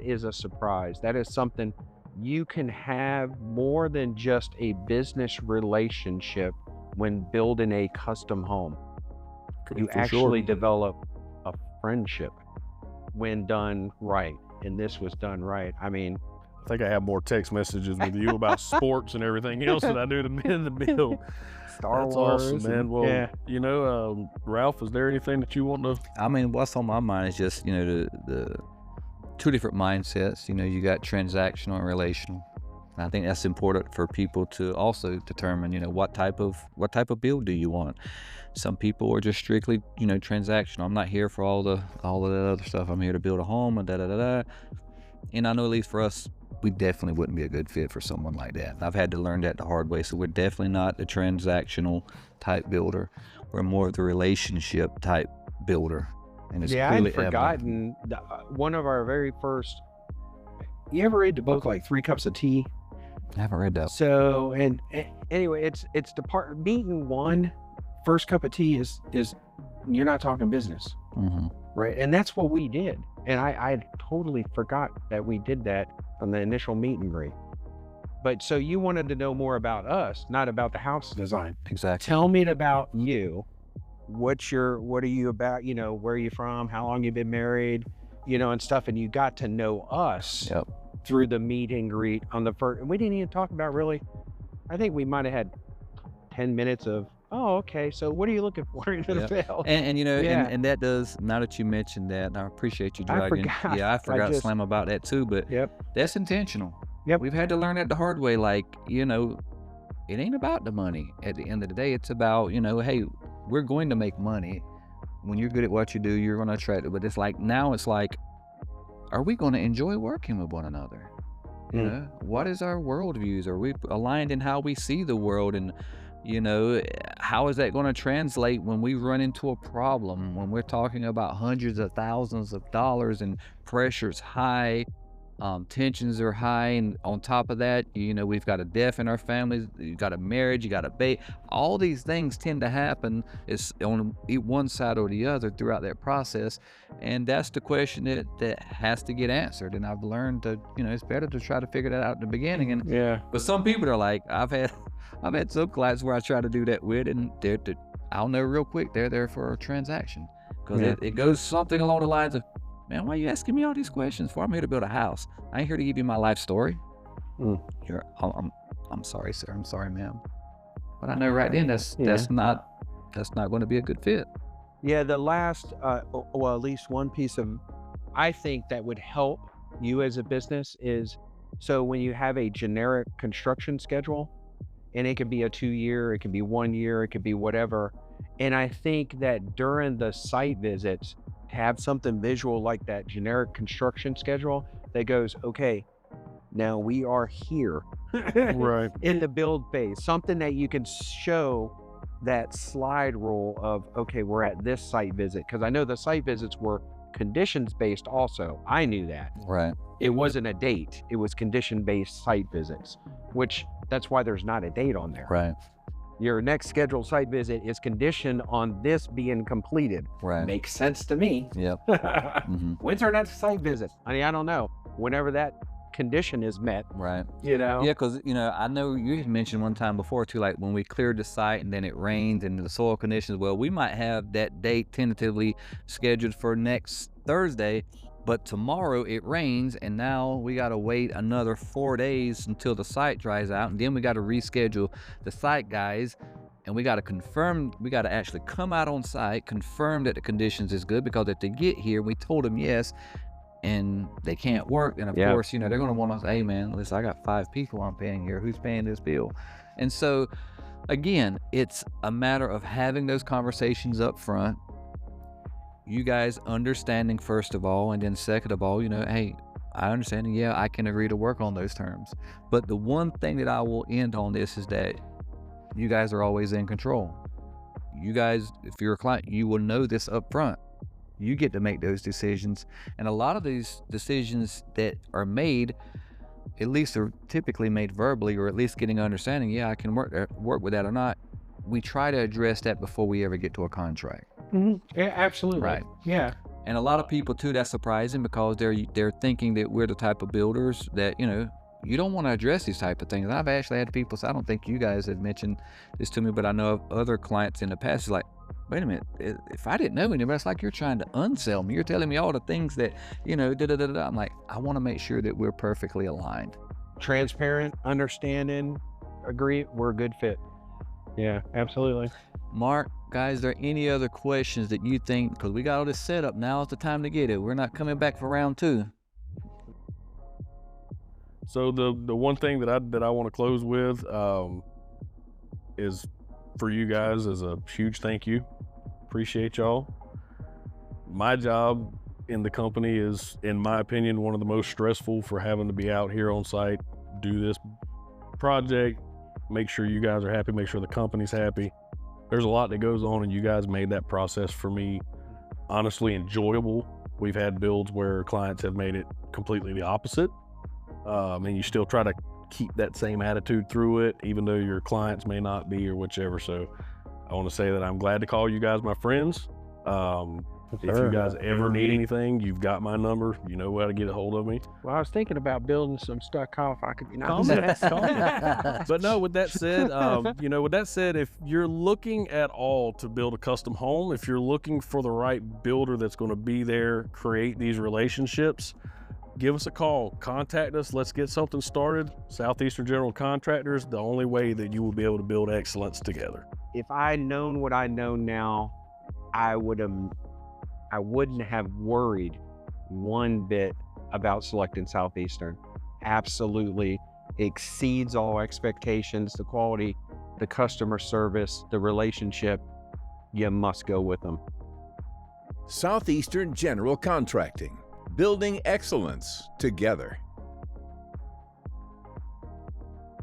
is a surprise. That is something you can have more than just a business relationship when building a custom home. You For actually sure. develop a friendship when done right, and this was done right. I think I have more text messages with you about sports and everything else than I do in the build. Star That's Wars, awesome, man. Well, yeah. Ralph, is there anything that you want to? I mean, what's on my mind is just, the two different mindsets. You got transactional and relational. And I think that's important for people to also determine, what type of build do you want. Some people are just strictly, transactional. I'm not here for all the other stuff. I'm here to build a home and da. And I know at least for us, we definitely wouldn't be a good fit for someone like that. I've had to learn that the hard way. So we're definitely not the transactional type builder. We're more of the relationship type builder. And it's I'd clearly evident. forgotten one of our very first. You ever read the book like 3 Cups of Tea? I haven't read that. So anyway, it's meeting one. First cup of tea is you're not talking business, Mm-hmm. right? And that's what we did. And I totally forgot that we did that on the initial meet and greet. But so you wanted to know more about us, not about the house design. Exactly. Tell me about you. What are you about? Where are you from? How long you been married? And stuff. And you got to know us Yep. through the meet and greet on the first. And we didn't even talk about really. I think we might have had 10 minutes of, oh, okay. So what are you looking for in the field? And Yeah. and that does, now that you mentioned that, and I appreciate you I dragging. forgot. Yeah, I forgot just- Slam about that too, but Yep. that's intentional. Yep. We've had to learn that the hard way. Like, it ain't about the money. At the end of the day, it's about, hey, we're going to make money. When you're good at what you do, you're going to attract it. But it's like, now it's like, are we going to enjoy working with one another? What is our worldviews? Are we aligned in how we see the world? And, how is that going to translate when we run into a problem, when we're talking about hundreds of thousands of dollars and pressure's high, tensions are high, and on top of that, we've got a death in our families, you got a marriage, you got a baby. All these things tend to happen is on one side or the other throughout that process, and that's the question that has to get answered. And I've learned that it's better to try to figure that out in the beginning. And Yeah. but some people are like, I've had some clients where I try to do that with, and I'll know real quick they're there for a transaction, because Yeah. it goes something along the lines of, man, why are you asking me all these questions for? I'm here to build a house. I ain't here to give you my life story. Mm. I'm sorry, sir. I'm sorry, ma'am. But I know right then that's not going to be a good fit. Yeah, the last, well, at least one piece of, I think that would help you as a business is So when you have a generic construction schedule, and it could be a 2-year, it could be 1 year, it could be whatever. And I think that during the site visits, have something visual like that generic construction schedule that goes, okay, now we are here Right. in the build phase, something that you can show that slide rule of, okay, we're at this site visit. Cause I know the site visits were conditions based also. I knew that. Right. It wasn't a date. It was condition based site visits, which that's why there's not a date on there. Right. Your next scheduled site visit is conditioned on this being completed. Right. Makes sense to me. Yep. Mm-hmm. When's our next site visit? I mean, I don't know. Whenever that condition is met, Right. you know? Yeah, because I know you had mentioned one time before too, like when we cleared the site and then it rained and the soil conditions. Well, we might have that date tentatively scheduled for next Thursday, but tomorrow it rains and now we got to wait another 4 days until the site dries out, and then we got to reschedule the site guys. And we got to confirm, we got to actually come out on site, confirm that the conditions is good, because if they get here, we told them yes, and they can't work. And of course, they're going to want us, hey man, listen, I got 5 people I'm paying here. Who's paying this bill? And so again, it's a matter of having those conversations up front. You guys understanding first of all, and then second of all, hey, I understand, and yeah, I can agree to work on those terms. But the one thing that I will end on this is that you guys are always in control. You guys, if you're a client, you will know this up front. You get to make those decisions. And a lot of these decisions that are made, at least are typically made verbally, or at least getting an understanding, yeah, I can work with that or not. We try to address that before we ever get to a contract. Mm-hmm. Yeah, absolutely. Right. Yeah. And a lot of people too, that's surprising, because they're thinking that we're the type of builders that, you don't want to address these type of things. And I've actually had people say, I don't think you guys have mentioned this to me, but I know of other clients in the past, it's like, wait a minute, if I didn't know anybody, it's like you're trying to unsell me. You're telling me all the things that, da-da-da-da. I'm like, I want to make sure that we're perfectly aligned. Transparent, understanding, agree, we're a good fit. Yeah, absolutely. Mark, guys, are there any other questions that you think, because we got all this set up, now is the time to get it. We're not coming back for round 2. So the one thing that I want to close with is for you guys is a huge thank you. Appreciate y'all. My job in the company is, in my opinion, one of the most stressful, for having to be out here on site, do this project, make sure you guys are happy, make sure the company's happy. There's a lot that goes on, and you guys made that process for me honestly enjoyable. We've had builds where clients have made it completely the opposite. And you still try to keep that same attitude through it, even though your clients may not be, or whichever. So I want to say that I'm glad to call you guys my friends. If you guys ever need anything, you've got my number. You know how to get a hold of me. Well, I was thinking about building some stuff if I could be Calm down. But no, with that said, if you're looking at all to build a custom home, if you're looking for the right builder that's going to be there, create these relationships, give us a call, contact us. Let's get something started. Southeastern General Contractors, the only way that you will be able to build excellence together. If I had known what I know now, I wouldn't have worried one bit about selecting Southeastern. Absolutely exceeds all expectations. The quality, the customer service, the relationship, you must go with them. Southeastern General Contracting, building excellence together.